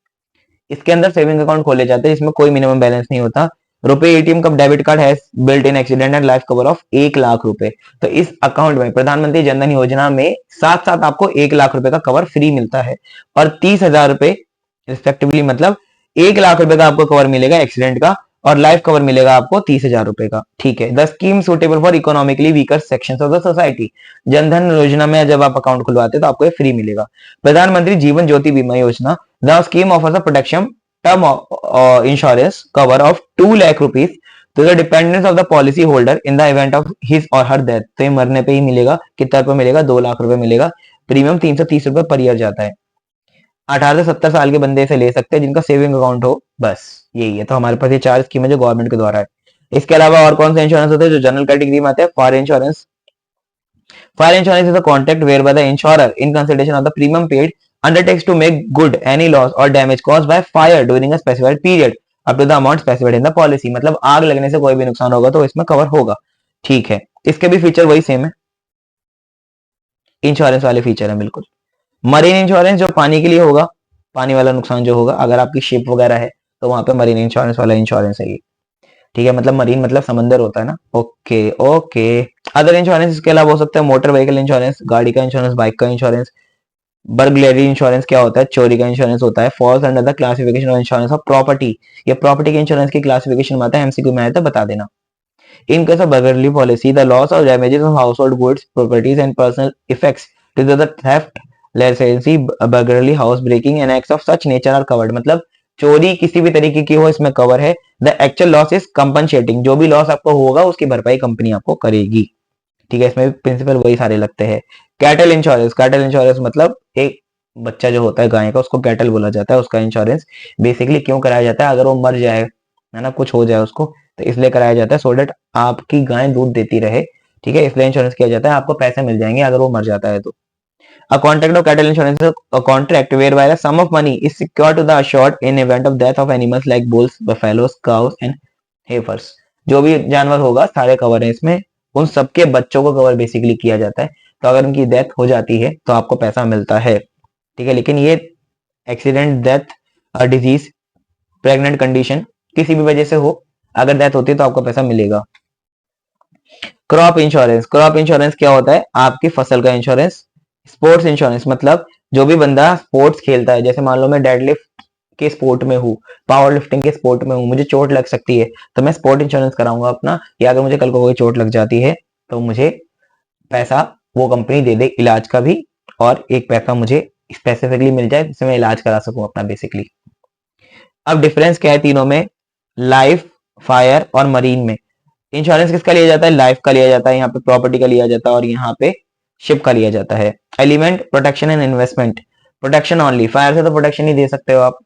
इसके अंदर सेविंग अकाउंट खोले जाते हैं, इसमें कोई मिनिमम बैलेंस नहीं होता। रुपए एटीएम का debit card has built in accident and life cover of 1 lakh रुपए। तो इस अकाउंट में, प्रधानमंत्री जनधन योजना में, साथ साथ आपको 1 लाख रुपए का कवर फ्री मिलता है, और 30,000 रुपए रिस्पेक्टिवली, मतलब 1 लाख रुपए का आपको कवर मिलेगा एक्सीडेंट का, और लाइफ कवर मिलेगा आपको 30,000 रुपए का। ठीक है। The scheme suitable for economically weaker sections of the society. Jan Dhan योजना में जब आप अकाउंट खुलवाते हैं तो आपको ये फ्री मिलेगा। प्रधानमंत्री जीवन Jyoti Bima Yojana, the scheme offers a protection term insurance cover of 2 lakh rupees to the dependence of the policy holder in the event of his or her death. तो ये मरने पे ही मिलेगा। कितना रुपए मिलेगा? 2 लाख रुपए मिलेगा। प्रीमियम 330 रुपए पर ईयर जाता है। 18 से 70 साल के बंदे इसे ले सकते हैं जिनका सेविंग अकाउंट हो, बस यही है। तो हमारे पास ये 4 स्कीम है जो गवर्नमेंट के द्वारा है। इसके अलावा और कौन से इंश्योरेंस होते हैं जो जनरल कैटेगरी में आते हैं? Fire insurance. Fire insurance is a contract whereby the insurer in consideration of the premium paid undertakes to make good any loss or damage caused by fire during a specified period up to the amount specified in the policy। मतलब आग लगने से कोई भी नुकसान होगा तो इसमें कवर होगा। ठीक है। इसके भी फीचर वही सेम है, इंश्योरेंस वाले फीचर है बिल्कुल। मरीन इंश्योरेंस जो पानी के लिए होगा, पानी वाला नुकसान जो होगा, अगर आपकी शिप वगैरह है तो वहां पे मरीन इंश्योरेंस वाला इंश्योरेंस है ये। ठीक है। मतलब मरीन मतलब समंदर होता है ना। Okay okay. अदर इंश्योरेंस इसके अलावा हो सकता है मोटर व्हीकल इंश्योरेंस, गाड़ी का इंश्योरेंस, बाइक का इंश्योरेंस। बर्गलरी इंश्योरेंस क्या होता है? चोरी का इंश्योरेंस होता है। Falls under the classification of insurance of property. ये प्रॉपर्टी के इंश्योरेंस की क्लासिफिकेशन में आता है। एमसीक्यू में आया था, बता देना। In case of burglary policy, the loss or damages of household goods, properties, and personal effects to the theft, larceny, burglary, house breaking, and acts of such nature are covered। मतलब चोरी किसी भी तरीके की हो इसमें कवर है। The actual loss is compensating। जो भी लॉस आपको होगा उसकी भरपाई कंपनी आपको करेगी। ठीक है। इसमें प्रिंसिपल वही सारे लगते हैं। कैटल इंश्योरेंस, कैटल इंश्योरेंस मतलब एक बच्चा जो होता है गाय का उसको कैटल बोला जाता है। उसका इंश्योरेंस बेसिकली क्यों कराया जाता है? अगर वो मर जाए है ना, कुछ हो जाए उसको, तो इसलिए कराया जाता है सो डेट आपकी गाय दूध देती रहे। ठीक है। इसलिए इंश्योरेंस किया जाता है। आपको पैसे मिल जाएंगे अगर वो मर जाता है तो। A contract of cattle insurance is a contract whereby a sum of money is secured to the assured in event of death of animals like bulls, buffaloes, cows and heifers। जो भी जानवर होगा सारे कवर है इसमें। उन सबके बच्चों को कवर बेसिकली किया जाता है। तो अगर उनकी डेथ हो जाती है तो आपको पैसा मिलता है। ठीक है। लेकिन ये accident, death, disease, pregnant condition किसी भी वजह से हो, अगर डेथ होती है तो आपको पैसा मिलेगा। क्रॉप इंश्योरेंस, क्रॉप इंश्योरेंस क्या होता है? आपकी फसल का इंश्योरेंस। स्पोर्ट्स इंश्योरेंस मतलब जो भी बंदा स्पोर्ट्स खेलता है, जैसे मान लो मैं डेडलिफ्ट के स्पोर्ट में हूँ, पावर लिफ्टिंग के स्पोर्ट में हूँ, मुझे चोट लग सकती है तो मैं स्पोर्ट इंश्योरेंस कराऊंगा अपना। या अगर मुझे कल को कोई चोट लग जाती है तो मुझे पैसा वो कंपनी दे दे इलाज का भी, और एक पैसा मुझे स्पेसिफिकली मिल जाए जिससे मैं इलाज करा सकूं अपना बेसिकली। अब डिफरेंस क्या है तीनों में? लाइफ, फायर और मरीन में इंश्योरेंस किसका लिया जाता है? लाइफ का लिया जाता है। यहाँ पे प्रॉपर्टी का लिया जाता है और यहाँ पे शिप का लिया जाता है। Element protection and investment, protection only. Fire से तो प्रोटेक्शन ही दे सकते हो आप,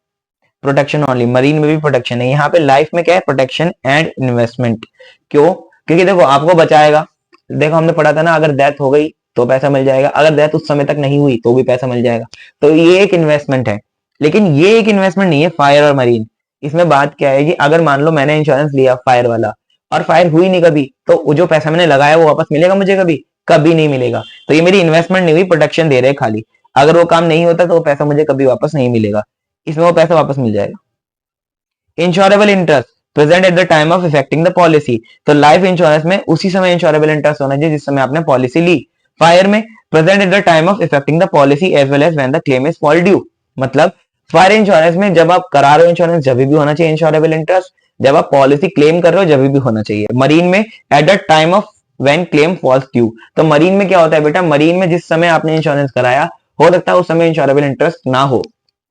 प्रोटेक्शन ओनली। मरीन में भी प्रोटेक्शन है। यहाँ पे लाइफ में क्या है? Protection and investment. क्यों? क्योंकि देखो आपको बचाएगा। देखो हमने पढ़ा था ना, अगर डेथ हो गई तो पैसा मिल जाएगा, अगर डेथ उस समय तक नहीं हुई तो भी पैसा मिल जाएगा। तो ये एक इन्वेस्टमेंट है। लेकिन ये एक इन्वेस्टमेंट नहीं है फायर और मरीन। इसमें बात क्या है कि अगर मान लो मैंने इंश्योरेंस लिया फायर वाला और फायर हुई नहीं कभी, तो जो पैसा मैंने लगाया वो वापस मिलेगा मुझे? कभी कभी नहीं मिलेगा। तो ये मेरी इन्वेस्टमेंट नहीं हुई, प्रोटेक्शन दे रहे खाली। अगर वो काम नहीं होता तो वो पैसा मुझे कभी वापस नहीं मिलेगा। इसमें वो पैसा वापस मिल जाएगा। Insurable interest present at the time of effecting the policy. तो लाइफ इंश्योरेंस में उसी समय इंश्योरेबल इंटरेस्ट होना चाहिए जिस समय आपने पॉलिसी ली। फायर में present at the time of effecting the policy as well as when the claim is fall due. मतलब फायर इंश्योरेंस में जब आप करा रहे हो इंश्योरेंस जब भी होना चाहिए इंश्योरेबल इंटरेस्ट, जब आप पॉलिसी क्लेम कर रहे हो जब भी होना चाहिए। मरीन में at the time of when claim falls due. तो मरीन में क्या होता है बेटा? मरीन में जिस समय आपने इंश्योरेंस कराया हो सकता है उस समय इंश्योरेबल इंटरेस्ट ना हो।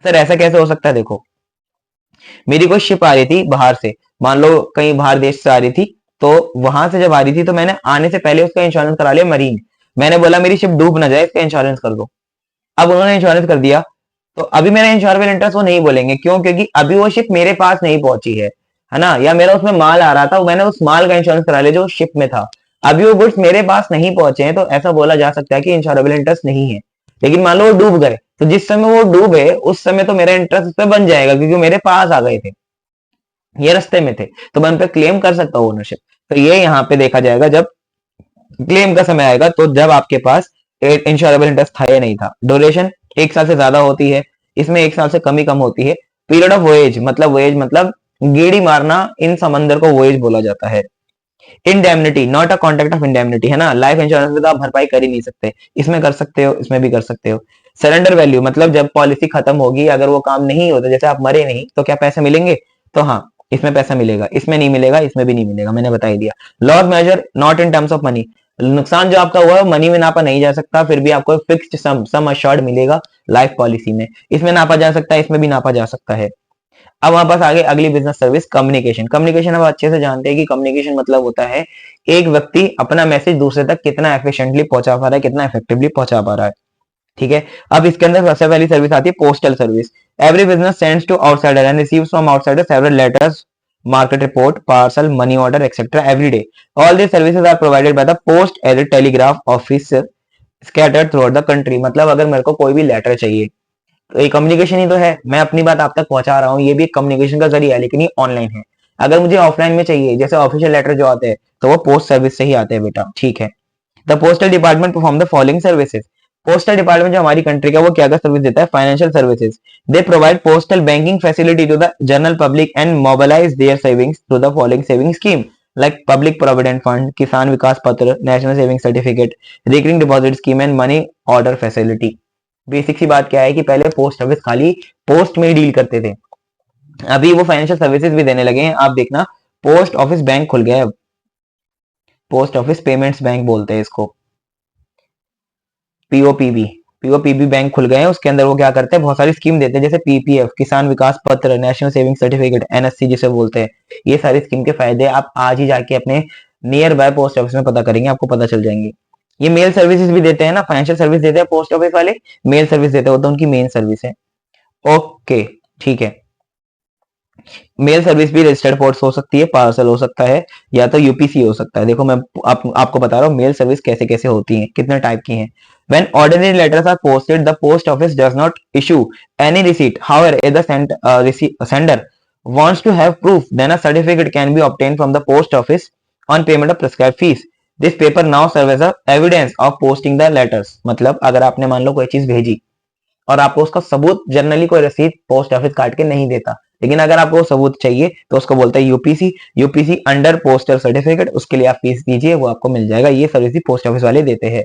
सर ऐसा कैसे हो सकता है? देखो मेरी कोई शिप आ रही थी बाहर से, मान लो कहीं बाहर देश से आ रही थी, तो वहां से जब आ रही थी तो मैंने आने से पहले उसका इंश्योरेंस करा लिया मरीन। मैंने बोला मेरी शिप डूब ना जाए इसका इंश्योरेंस कर दो। अब उन्होंने इंश्योरेंस कर दिया तो अभी मेरा इंश्योरेबल इंटरेस्ट वो नहीं बोलेंगे। क्यों? क्योंकि अभी वो शिप मेरे पास नहीं पहुंची है ना, या मेरा उसमें माल आ रहा था, मैंने उस माल का इंश्योरेंस करा लिया जो शिप में था। अभी वो गुड्स मेरे पास नहीं पहुंचे हैं तो ऐसा बोला जा सकता है कि इंश्योरेबल इंटरेस्ट नहीं है। लेकिन मान लो वो डूब गए तो जिस समय वो डूबे उस समय तो मेरा इंटरेस्ट उस पर बन जाएगा क्योंकि मेरे पास आ गए थे, ये रास्ते में थे, तो मैं उन पे क्लेम कर सकता हूँ ओनरशिप। तो ये यहाँ पे देखा जाएगा जब क्लेम का समय आएगा, तो जब आपके पास इंश्योरेबल इंटरेस्ट था या नहीं था। ड्यूरेशन 1 साल से ज्यादा होती है, इसमें 1 साल से कम होती है। पीरियड ऑफ वोएज मतलब गेड़ी मारना, इन समंदर को वोएज बोला जाता है। Indemnity not a contract of indemnity, है ना। लाइफ इंश्योरेंस में तो आप भरपाई कर ही नहीं सकते, इसमें कर सकते हो, इसमें भी कर सकते हो। सरेंडर वैल्यू मतलब जब पॉलिसी खत्म होगी अगर वो काम नहीं होता, जैसे आप मरे नहीं तो क्या पैसे मिलेंगे? तो हाँ, इसमें पैसा मिलेगा, इसमें नहीं मिलेगा, इसमें भी नहीं मिलेगा, मैंने बता ही दिया। Loss measure not in terms of money, नुकसान जो आपका हुआ है मनी में नापा नहीं जा सकता, फिर भी आपको फिक्स्ड सम अश्योर्ड मिलेगा लाइफ पॉलिसी में, इसमें नापा जा सकता है, इसमें भी नापा जा सकता है। अब हमारे पास आगे अगली बिजनेस सर्विस कम्युनिकेशन। कम्युनिकेशन हम अच्छे से जानते हैं कि कम्युनिकेशन मतलब होता है एक व्यक्ति अपना मैसेज दूसरे तक कितना एफिशिएंटली पहुंचा पा रहा है, कितना इफेक्टिवली पहुंचा पा रहा है, ठीक है। अब इसके अंदर सबसे पहली सर्विस आती है postal service. Every business sends to outsider and receives from outsider several letters, market report, parcel, money order etcetera every day. All this services are provided by the post as a telegraph office scattered throughout the country. मतलब अगर मेरे को कोई भी letter चाहिए तो ये communication ही तो है, मैं अपनी बात आप तक पहुंचा रहा हूँ, ये भी एक कम्युनिकेशन का जरिया है, लेकिन ये ऑनलाइन है। अगर मुझे ऑफलाइन में चाहिए जैसे ऑफिशियल लेटर जो आते हैं तो वो पोस्ट सर्विस से ही आते हैं बेटा, ठीक है। The postal department perform the following services. Postal department जो हमारी कंट्री का वो क्या क्या सर्विस देता है, financial services. They provide postal banking facility to the general public and mobilise their savings through the following saving scheme like public provident fund, Kisan Vikas Patra, national saving certificate, recurring deposit scheme and money order facility. Basic सी बात क्या है कि पहले post office खाली post में ही deal करते थे, अभी वो फाइनेंशियल सर्विसेज भी देने लगे हैं। आप देखना पोस्ट ऑफिस बैंक खुल गया है, पोस्ट ऑफिस पेमेंट्स बैंक बोलते हैं इसको, पीओपीबी, पीओपीबी बैंक खुल गए हैं। उसके अंदर वो क्या करते हैं, बहुत सारी स्कीम देते हैं जैसे पीपीएफ, किसान Vikas Patra, national saving certificate, NSC जिसे बोलते हैं। ये सारी स्कीम के फायदे आप आज ही जाके अपने नियर बाय पोस्ट ऑफिस में पता करेंगे, आपको पता चल जाएंगे। ये मेल सर्विसेज भी देते हैं ना, फाइनेंशियल सर्विस देते हैं पोस्ट ऑफिस वाले, मेल सर्विस देते हैं, वो तो उनकी मेन सर्विस है। ओके ठीक है, मेल सर्विस भी रजिस्टर्ड पोस्ट हो सकती है, पार्सल हो सकता है, या तो यूपीसी हो सकता है। देखो मैं आपको बता रहा हूँ मेल सर्विस कैसे कैसे होती है, कितने टाइप की हैं। When ordinary letters are posted, the post office does not issue any receipt. However, if the sender wants to have proof, then a certificate can be obtained from the post office on payment of prescribed fees. This paper now serves as a evidence of posting the letters. मतलब अगर आपने मान लो कोई चीज भेजी और आपको उसका सबूत, जनरली कोई रसीद पोस्ट ऑफिस काट के नहीं देता, लेकिन अगर आपको सबूत चाहिए तो उसको बोलता है UPC, UPC under postal certificate, उसके लिए आप फीस दीजिए, वो आपको मिल जाएगा। ये सर्विस भी पोस्ट ऑफिस वाले देते हैं।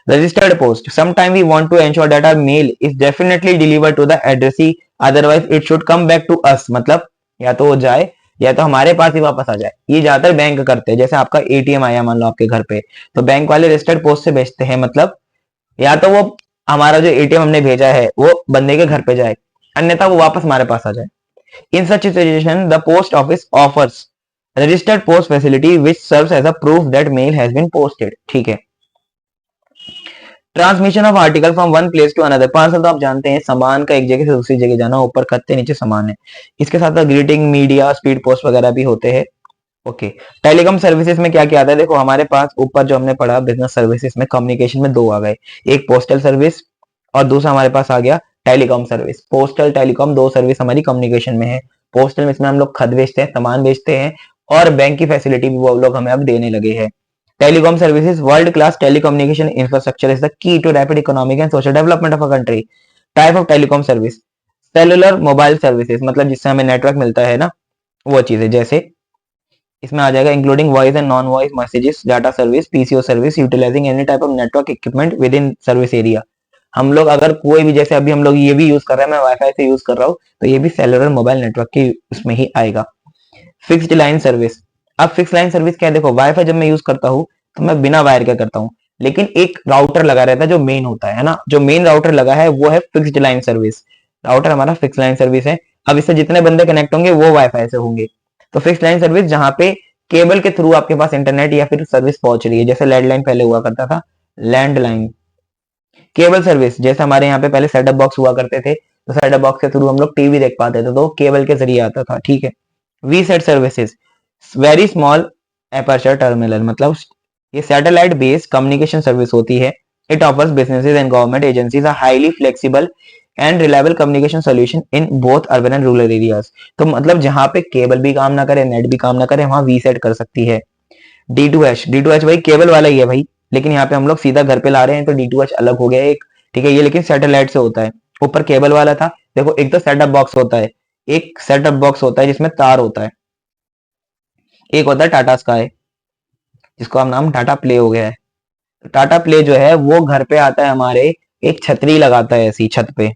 Registered post, sometime we want to ensure that our mail is definitely delivered to the addressee, otherwise it should come back to us. मतलब या तो वो जाए या तो हमारे पास ही वापस आ जाए। ये ज्यादातर बैंक करते हैं, जैसे आपका एटीएम आया मान लो आपके घर पे, तो बैंक वाले रजिस्टर्ड पोस्ट से भेजते हैं, मतलब या तो वो हमारा जो एटीएम हमने भेजा है वो बंदे के घर पे जाए, अन्यथा वो वापस हमारे पास आ जाए। In such situation the post office offers registered post facility which serves as a proof that mail has been posted, ठीक है। Transmission of article from one place to another, parcel तो आप जानते हैं सामान का एक जगह से दूसरी जगह जाना, ऊपर खत्ते नीचे सामान है। इसके साथ ग्रीटिंग, मीडिया, स्पीड पोस्ट वगैरह भी होते हैं। ओके, टेलीकॉम सर्विसेज में क्या क्या आता है, देखो हमारे पास ऊपर जो हमने पढ़ा बिजनेस सर्विसेज में कम्युनिकेशन में दो आ गए, एक पोस्टल सर्विस और दूसरा हमारे पास आ गया टेलीकॉम सर्विस। पोस्टल टेलीकॉम दो सर्विस हमारी कम्युनिकेशन में है। पोस्टल में इसमें हम लोग खत बेचते हैं, सामान बेचते हैं, और बैंक की फैसिलिटी भी वो लोग हमें अब देने लगे हैं। Telecom services, world class telecommunication infrastructure is the key to rapid economic and social development of a country. Type of telecom service, cellular mobile services, मतलब जिससे हमें नेटवर्क मिलता है ना, वो चीज है। जैसे इसमें आ जाएगा including voice and non voice messages, data service, PCO service, utilising any type of network equipment within service area. हम लोग अगर कोई भी, जैसे अभी हम लोग ये भी यूज कर रहे हैं, मैं वाईफाई से यूज कर रहा हूँ, तो ये भी सेलुलर मोबाइल नेटवर्क के उसमें ही आएगा। फिक्स्ड लाइन सर्विस, अब फिक्स लाइन सर्विस क्या है, देखो वाईफाई जब मैं यूज करता हूँ तो मैं बिना वायर के करता हूँ, लेकिन एक राउटर लगा रहता है जो मेन होता है ना, जो मेन राउटर लगा है वो है फिक्स्ड लाइन सर्विस। राउटर हमारा फिक्स लाइन सर्विस है। अब इससे जितने बंदे कनेक्ट होंगे वो वाईफाई से होंगे। तो फिक्स लाइन सर्विस जहां पे केबल के थ्रू आपके पास इंटरनेट या फिर सर्विस पहुंच रही है, जैसे लैंडलाइन पहले हुआ करता था, लैंडलाइन। केबल सर्विस, जैसे हमारे यहाँ पे पहले सेटअप बॉक्स हुआ करते थे, तो सेटअप बॉक्स के थ्रू हम लोग टीवी देख पाते थे, तो केबल के जरिए आता था, ठीक है। VSAT services, very small aperture terminal, मतलब ये सैटेलाइट बेस्ड कम्युनिकेशन सर्विस होती है। It offers businesses and government agencies are highly flexible and reliable communication solution in both urban and rural areas. तो मतलब जहां पे केबल भी काम ना करे, नेट भी काम ना करे, वहां वी सेट कर सकती है। D2H, D2H भाई केबल वाला ही है भाई, लेकिन यहाँ पे हम लोग सीधा घर पे ला रहे हैं तो D2H अलग हो गया एक, ठीक है। ये लेकिन सैटेलाइट से होता है, ऊपर केबल वाला था। देखो एक तो सेटअप बॉक्स होता है, एक सेटअप बॉक्स होता है जिसमें तार होता है, एक होता है टाटा स्काई, जिसको हम नाम टाटा प्ले हो गया है। टाटा प्ले जो है वो घर पे आता है हमारे, एक छतरी लगाता है ऐसी छत पे,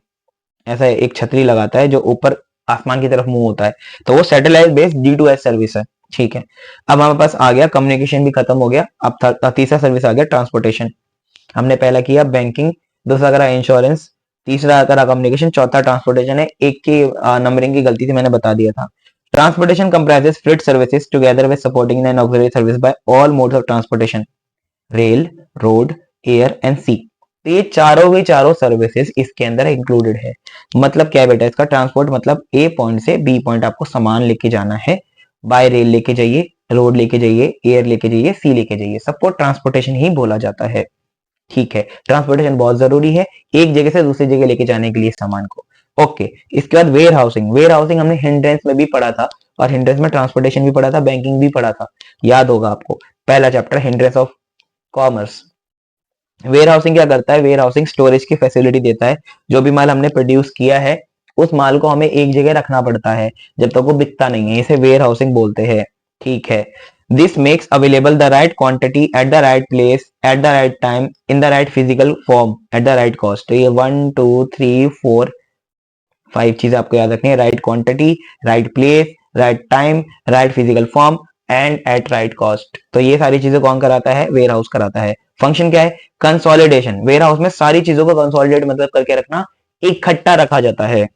ऐसा एक छतरी लगाता है जो ऊपर आसमान की तरफ मूव होता है, तो वो सैटेलाइट बेस्ड D2S सर्विस है। ठीक है, अब हमारे पास आ गया कम्युनिकेशन भी खत्म हो गया। अब तीसरा सर्विस आ गया ट्रांसपोर्टेशन। हमने पहला किया बैंकिंग, दूसरा करा इंश्योरेंस, तीसरा करा कम्युनिकेशन, चौथा ट्रांसपोर्टेशन है। एक की नंबरिंग की गलती थी, मैंने बता दिया था। Transportation comprises freight services together with supporting an auxiliary service by all modes of transportation, rail, road, air and sea. तो ये चारों के चारों सर्विसेज इसके अंदर इंक्लूडेड है। मतलब क्या है बेटा, इसका ट्रांसपोर्ट मतलब ए पॉइंट से बी पॉइंट आपको सामान लेके जाना है, बाय रेल लेके जाइए, रोड लेके जाइए, एयर लेके जाइए, सी लेके जाइए, सबको ट्रांसपोर्टेशन ही बोला जाता है। ठीक है, ट्रांसपोर्टेशन बहुत जरूरी है एक जगह से दूसरी जगह लेके जाने के लिए सामान को। ओके, इसके बाद वेयर हाउसिंग। वेयर हाउसिंग हमने हिंड्रेंस में भी पढ़ा था, और हिंड्रेंस में ट्रांसपोर्टेशन भी पढ़ा था, बैंकिंग भी पढ़ा था, याद होगा आपको। पहला chapter hindrance of commerce. Warehousing क्या करता है, वेयर हाउसिंग स्टोरेज की फैसिलिटी देता है। जो भी माल हमने प्रोड्यूस किया है उस माल को हमें एक जगह रखना पड़ता है जब तक वो बिकता नहीं है, इसे वेयर हाउसिंग बोलते हैं। ठीक है, this makes available the right quantity at the right place at the right time in the right physical form at the right cost. तो ये 1 2 3 4 5 चीजें आपको याद रखनी है, right quantity, right place, right time, right physical form and at right cost. तो ये सारी चीजें कौन कराता है, वेयर हाउस कराता है। फंक्शन क्या है, कंसोलिडेशन। वेयर हाउस में सारी चीजों को कंसोलिडेट मतलब करके रखना, इकट्ठा रखा जाता है।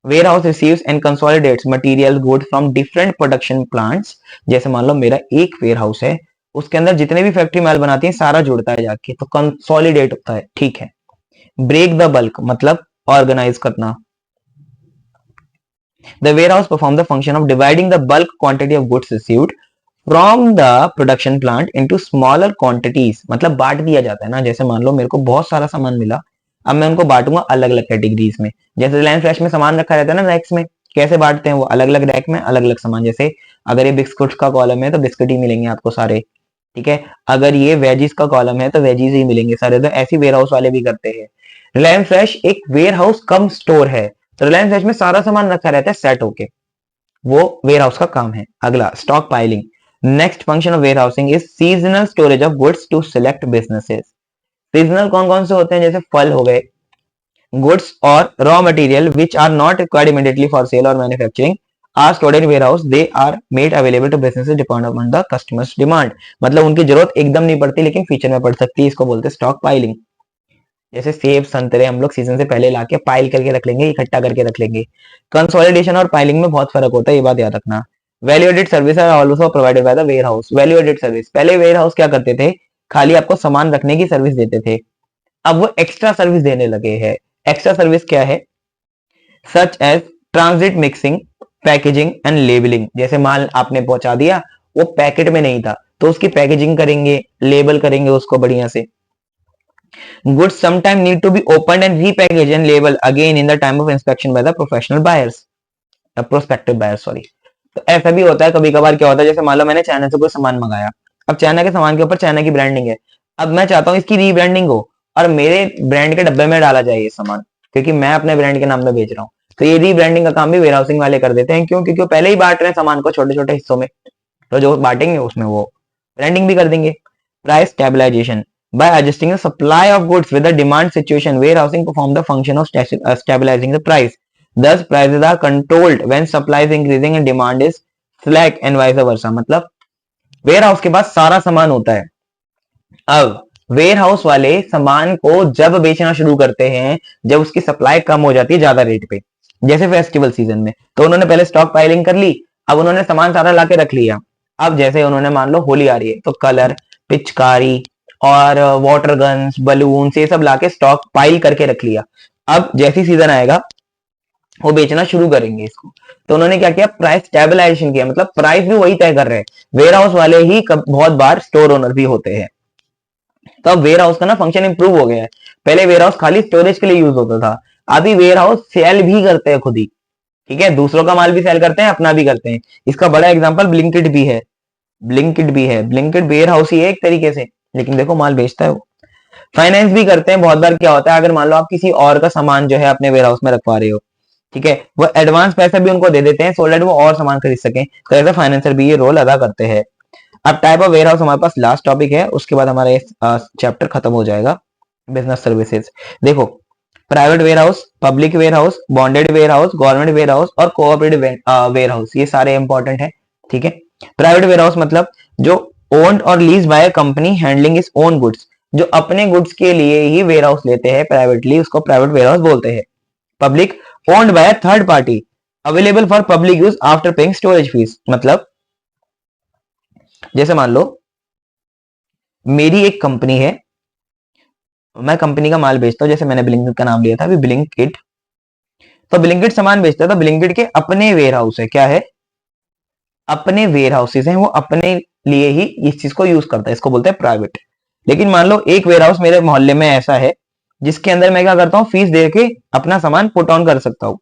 Warehouse receives and consolidates material goods from different production plants. जैसे मान लो मेरा एक वेयर हाउस है, उसके अंदर जितने भी फैक्ट्री माल बनाती है सारा जुड़ता है जाके, तो कंसोलिडेट होता है। ठीक है, ब्रेक द बल्क मतलब ऑर्गेनाइज करना। The warehouse performs the function of dividing the bulk quantity of goods received from the production plant into smaller quantities। मतलब बांट दिया जाता है ना, जैसे मान लो मेरे को बहुत सारा सामान मिला, अब मैं उनको बांटूंगा अलग अलग कैटेगरीज में। जैसे रिलायंस फ्रेश में सामान रखा रहता है ना रैक्स में, कैसे बांटते हैं वो, अलग अलग रैक में अलग अलग सामान। जैसे अगर ये बिस्कुट का कॉलम है तो बिस्कुट ही मिलेंगे आपको सारे। ठीक है, अगर ये वेजीज का कॉलम है तो वेजीज ही मिलेंगे सारे। तो ऐसी वेयर हाउस वाले भी करते हैं। रिलायंस फ्रेश एक वेयर हाउस कम स्टोर है, तो रिलायंस फ्रेश में सारा सामान रखा रहता है सेट होके, वो वेयर हाउस का काम है। अगला stockpiling. Next function of warehousing is seasonal storage of goods to select businesses. Seasonal कौन कौन से होते हैं, जैसे फल हो गए, goods or raw material which are not required immediately for sale or manufacturing are stored in warehouse, they are made available to businesses depend upon the customers demand. मतलब उनकी जरूरत एकदम नहीं पड़ती लेकिन फ्यूचर में पड़ सकती है, इसको बोलते हैं स्टॉक पाइलिंग। जैसे सेब संतरे हम लोग सीजन से पहले लाके पाइल करके रख लेंगे, इकट्ठा करके रख लेंगे। कंसोलिडेशन और पाइलिंग में बहुत फर्क होता है, ये बात याद रखना। Value added service are also provided by the warehouse. Value added service, पहले वेयर हाउस क्या करते थे, खाली आपको सामान रखने की सर्विस देते थे, अब वो एक्स्ट्रा सर्विस देने लगे हैं। एक्स्ट्रा सर्विस क्या है, such as transit mixing, packaging and labelling. जैसे माल आपने पहुंचा दिया, वो पैकेट में नहीं था तो उसकी पैकेजिंग करेंगे, लेबल करेंगे उसको बढ़िया से। Goods sometimes need to be opened and repackaged and labeled again in the time of inspection by the professional buyers, prospective buyers, sorry। तो ऐसा भी होता है कभी कभार। क्या होता है, जैसे मान लो मैंने चाइना से कोई सामान मंगाया, अब चाइना के सामान के ऊपर चाइना की ब्रांडिंग है, अब मैं चाहता हूँ इसकी रीब्रांडिंग हो और मेरे ब्रांड के डब्बे में डाला जाए ये सामान, क्योंकि मैं अपने ब्रांड के नाम में बेच रहा हूँ। तो ये रीब्रांडिंग का काम भी वेयर हाउसिंग वाले कर देते हैं। क्यों, क्योंकि वो पहले ही बांट रहे हैं सामान को छोटे छोटे हिस्सों में, तो जो बांटेंगे उसमें वो ब्रांडिंग भी कर देंगे। Price stabilisation, by adjusting the supply of goods with the demand situation, warehousing perform the function of stabilizing the price. Thus prices are controlled when supply is increasing and demand is slack and vice versa। मतलब ware house के पास सारा सामान होता है, अब ware house वाले सामान को जब बेचना शुरू करते हैं जब उसकी सप्लाई कम हो जाती है ज्यादा रेट पे, जैसे फेस्टिवल सीजन में, तो उन्होंने पहले स्टॉक पाइलिंग कर ली, अब उन्होंने सामान सारा लाके रख लिया। अब जैसे उन्होंने मान लो होली आ रही है तो कलर, पिचकारी और वाटर गन्स, बलून, ये सब लाके स्टॉक पाइल करके रख लिया। अब जैसी सीजन आएगा वो बेचना शुरू करेंगे इसको, तो उन्होंने क्या किया, प्राइस स्टेबलाइजेशन किया। मतलब प्राइस भी वही तय कर रहे हैं, वेयर हाउस वाले ही बहुत बार स्टोर ओनर भी होते हैं। तो अब वेयर हाउस का ना फंक्शन इंप्रूव हो गया है। पहले वेयर हाउस खाली स्टोरेज के लिए यूज होता था, अभी वेयर हाउस सेल भी करते हैं खुद ही। ठीक है, दूसरों का माल भी सेल करते हैं, अपना भी करते हैं। इसका बड़ा एग्जांपल ब्लिंकिट भी है। ब्लिंकिट वेयर हाउस ही है एक तरीके से, लेकिन देखो माल बेचता है वो। फाइनेंस भी करते हैं बहुत बार। क्या होता है, अगर मान लो आप किसी और का सामान जो है अपने वेयर हाउस में रखवा रहे हो, ठीक है, वो एडवांस पैसा भी उनको दे देते हैं सो दैट वो और सामान खरीद सकें, तो ऐसा फाइनेंसर भी ये रोल अदा करते हैं। अब टाइप ऑफ वेयर हाउस हमारे पास लास्ट टॉपिक है, उसके बाद हमारा चैप्टर खत्म हो जाएगा, बिजनेस सर्विसेज। देखो private warehouse, public warehouse, bonded warehouse, government warehouse और कोऑपरेटिव वेयर हाउस, ये सारे इंपॉर्टेंट है। ठीक है, प्राइवेट वेयर हाउस मतलब जो ओन्ड और lease by company handling is own goods, जो अपने गुड्स के लिए ही वेयर हाउस लेते हैं प्राइवेटली, उसको प्राइवेट वेयर हाउस बोलते हैं। Public, owned by third party, available for public use after paying storage fees, मतलब जैसे मान लो मेरी एक कंपनी है, मैं कंपनी का माल बेचता हूं, जैसे मैंने ब्लिंकिट का नाम लिया था अभी, ब्लिंकिट, तो ब्लिंकिट सामान बेचता है, तो ब्लिंकिट के अपने वेयर हाउस है, क्या है, अपने वेयर हाउसेज हैं, वो अपने लिए ही इस चीज को यूज करता है, इसको बोलते हैं प्राइवेट। लेकिन मान लो एक वेयर हाउस मेरे मोहल्ले में ऐसा है जिसके अंदर मैं क्या करता हूँ, फीस दे के अपना सामान पुट ऑन कर सकता हूँ,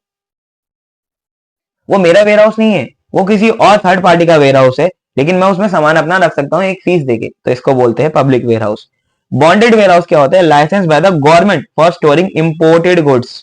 वो मेरा वेयर हाउस नहीं है, वो किसी और थर्ड पार्टी का वेयर हाउस है, लेकिन मैं उसमें सामान अपना रख सकता हूँ एक फीस देके, तो इसको बोलते हैं public warehouse. Bonded warehouse क्या होता है, licence by the government for storing imported goods.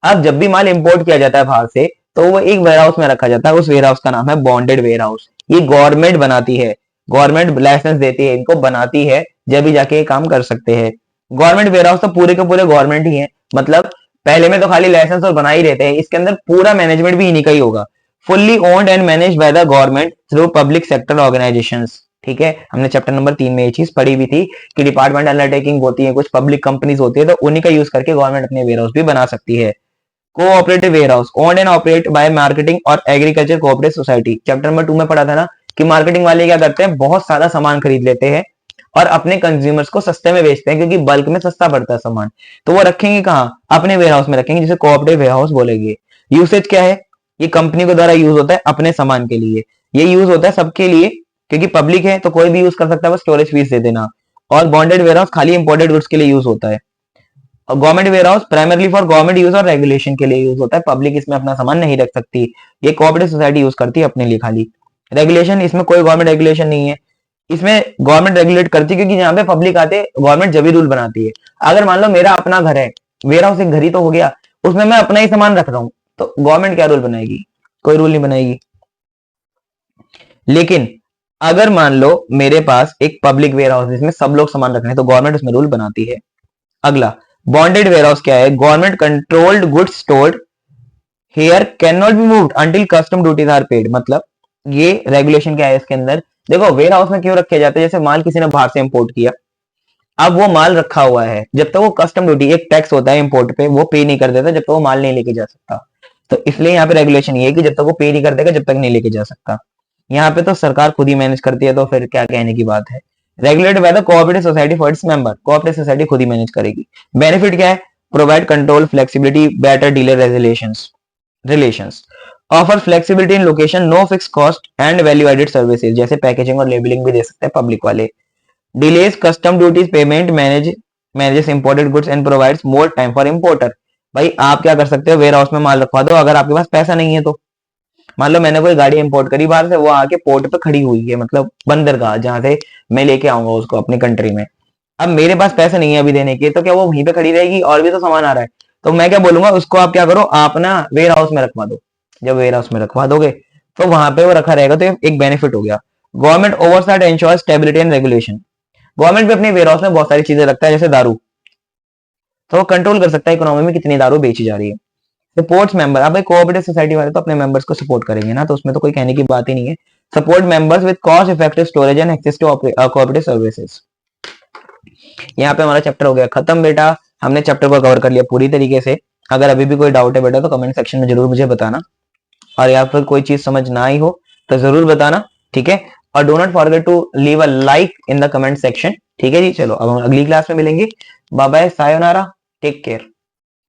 अब जब भी माल इंपोर्ट किया जाता है बाहर से, तो वो एक वेयर हाउस में रखा जाता है, उस वेयर हाउस का नाम है बॉन्डेड वेयर हाउस। ये गवर्नमेंट बनाती है, गवर्नमेंट लाइसेंस देती है, इनको बनाती है, जब भी जाके ये काम कर सकते हैं। गवर्नमेंट वेयर हाउस तो पूरे के पूरे गवर्नमेंट ही है, मतलब पहले में तो खाली लाइसेंस और बना ही रहते हैं, इसके अंदर पूरा मैनेजमेंट भी इन्हीं का ही होगा। Fully owned and manage by the government through public sector organisations. ठीक है, हमने चैप्टर नंबर 3 में ये चीज पढ़ी भी थी कि डिपार्टमेंट अंडरटेकिंग होती है, कुछ पब्लिक कंपनीज होती है, तो उन्हीं का यूज करके गवर्नमेंट अपने वेयर हाउस भी बना सकती है। Cooperative warehouse, owned and operate by marketing or agriculture cooperative society. Chapter number 2 में पढ़ा था ना कि मार्केटिंग वाले क्या करते हैं, बहुत सारा सामान खरीद लेते हैं और अपने कंज्यूमर्स को सस्ते में बेचते हैं, क्योंकि बल्क में सस्ता पड़ता है सामान, तो वो रखेंगे कहाँ, अपने वेयर हाउस में रखेंगे, जिसे कोऑपरेटिव वेयर हाउस बोलेंगे। यूसेज क्या है, ये कंपनी के द्वारा यूज होता है अपने सामान के लिए, ये यूज होता है सबके लिए, क्योंकि पब्लिक है तो कोई भी यूज कर सकता है, बस स्टोरेज फीस दे देना। और बॉन्डेड वेयर हाउस खाली इंपोर्टेड गुड्स के लिए यूज होता है। और government warehouse primarily for government use और रेगुलेशन के लिए यूज होता है, पब्लिक इसमें अपना सामान नहीं रख सकती, ये कोऑपरेटिव सोसाइटी यूज करती है अपने लिए खाली। रेगुलेशन, इसमें कोई गवर्नमेंट रेगुलेशन नहीं है, इसमें गवर्नमेंट रेगुलेट करती है, क्योंकि जहां पे पब्लिक आते गवर्नमेंट जब भी रूल बनाती है। अगर मान लो मेरा अपना घर है, वेयर हाउस एक घर ही तो हो गया, उसमें मैं अपना ही सामान रख रहा हूं, तो गवर्नमेंट क्या रूल बनाएगी, कोई रूल नहीं बनाएगी। लेकिन अगर मान लो मेरे पास एक पब्लिक वेयर हाउस जिसमें सब लोग सामान रख रहे हैं, तो गवर्नमेंट उसमें रूल बनाती है। अगला, बॉन्डेड वेयर हाउस क्या है, government controlled goods stored here can not be moved until custom duties are paid, मतलब ये रेगुलेशन क्या है इसके अंदर, देखो वेयर हाउस में क्यों रखे जाते हैं, जैसे माल किसी ने बाहर से इंपोर्ट किया, अब वो माल रखा हुआ है, जब तक वो कस्टम ड्यूटी, एक टैक्स होता है इंपोर्ट पे, वो पे नहीं कर देता जब तक वो माल नहीं लेके जा सकता, तो इसलिए यहाँ पे रेगुलेशन ये है कि जब तक वो पे नहीं कर देगा जब तक नहीं लेके जा सकता। यहाँ पे तो सरकार खुद ही मैनेज करती है, तो फिर क्या कहने की बात है। Regulated by the cooperative society for its member, cooperative society खुद ही मैनेज करेगी। बेनिफिट क्या है, provide control, flexibility, better dealer relations, offer flexibility in location, no fix cost and value added services, जैसे पैकेजिंग और लेबलिंग भी दे सकते हैं पब्लिक वाले। Delays custom duties payment, manages imported goods and provides more time for importer. भाई आप क्या कर सकते हो, वेयर हाउस में माल रखवा दो, अगर आपके पास पैसा नहीं है तो। मान लो मैंने कोई गाड़ी इंपोर्ट करी बाहर से, वो आके पोर्ट पे खड़ी हुई है, मतलब बंदरगाह जहां से मैं लेके आऊंगा उसको अपनी कंट्री में, अब मेरे पास पैसे नहीं है अभी देने के, तो क्या वो वहीं पे खड़ी रहेगी, और भी तो सामान आ रहा है, तो मैं क्या बोलूंगा उसको, आप क्या करो, आप ना वेयर हाउस में रखवा दो। जब वेयर हाउस में रखवा दोगे तो वहां पे वो रखा रहेगा, तो एक बेनिफिट हो गया। Government oversight ensure stability and regulation, government भी अपने वेयर हाउस में बहुत सारी चीजें रखता है, जैसे दारू, तो वो कंट्रोल कर सकता है इकोनॉमी में कितनी दारू बेची जा रही है। सपोर्ट्स मेंबर, अब कोऑपरेटिव सोसाइटी वाले तो अपने मेंबर्स को सपोर्ट करेंगे ना, तो उसमें तो कोई कहने की बात ही नहीं है। Support members with cost effective storage and access to cooperative services. यहाँ पे हमारा चैप्टर हो गया खत्म बेटा, हमने चैप्टर को कवर कर लिया पूरी तरीके से। अगर अभी भी कोई डाउट है बेटा तो कमेंट सेक्शन में जरूर मुझे बताना, और या फिर कोई चीज समझ ना आई हो तो जरूर बताना, ठीक है। और do not forget to leave a like in the comment section, ठीक है जी। चलो अब हम अगली क्लास में मिलेंगे, बाय बाय, सायोनारा, टेक केयर।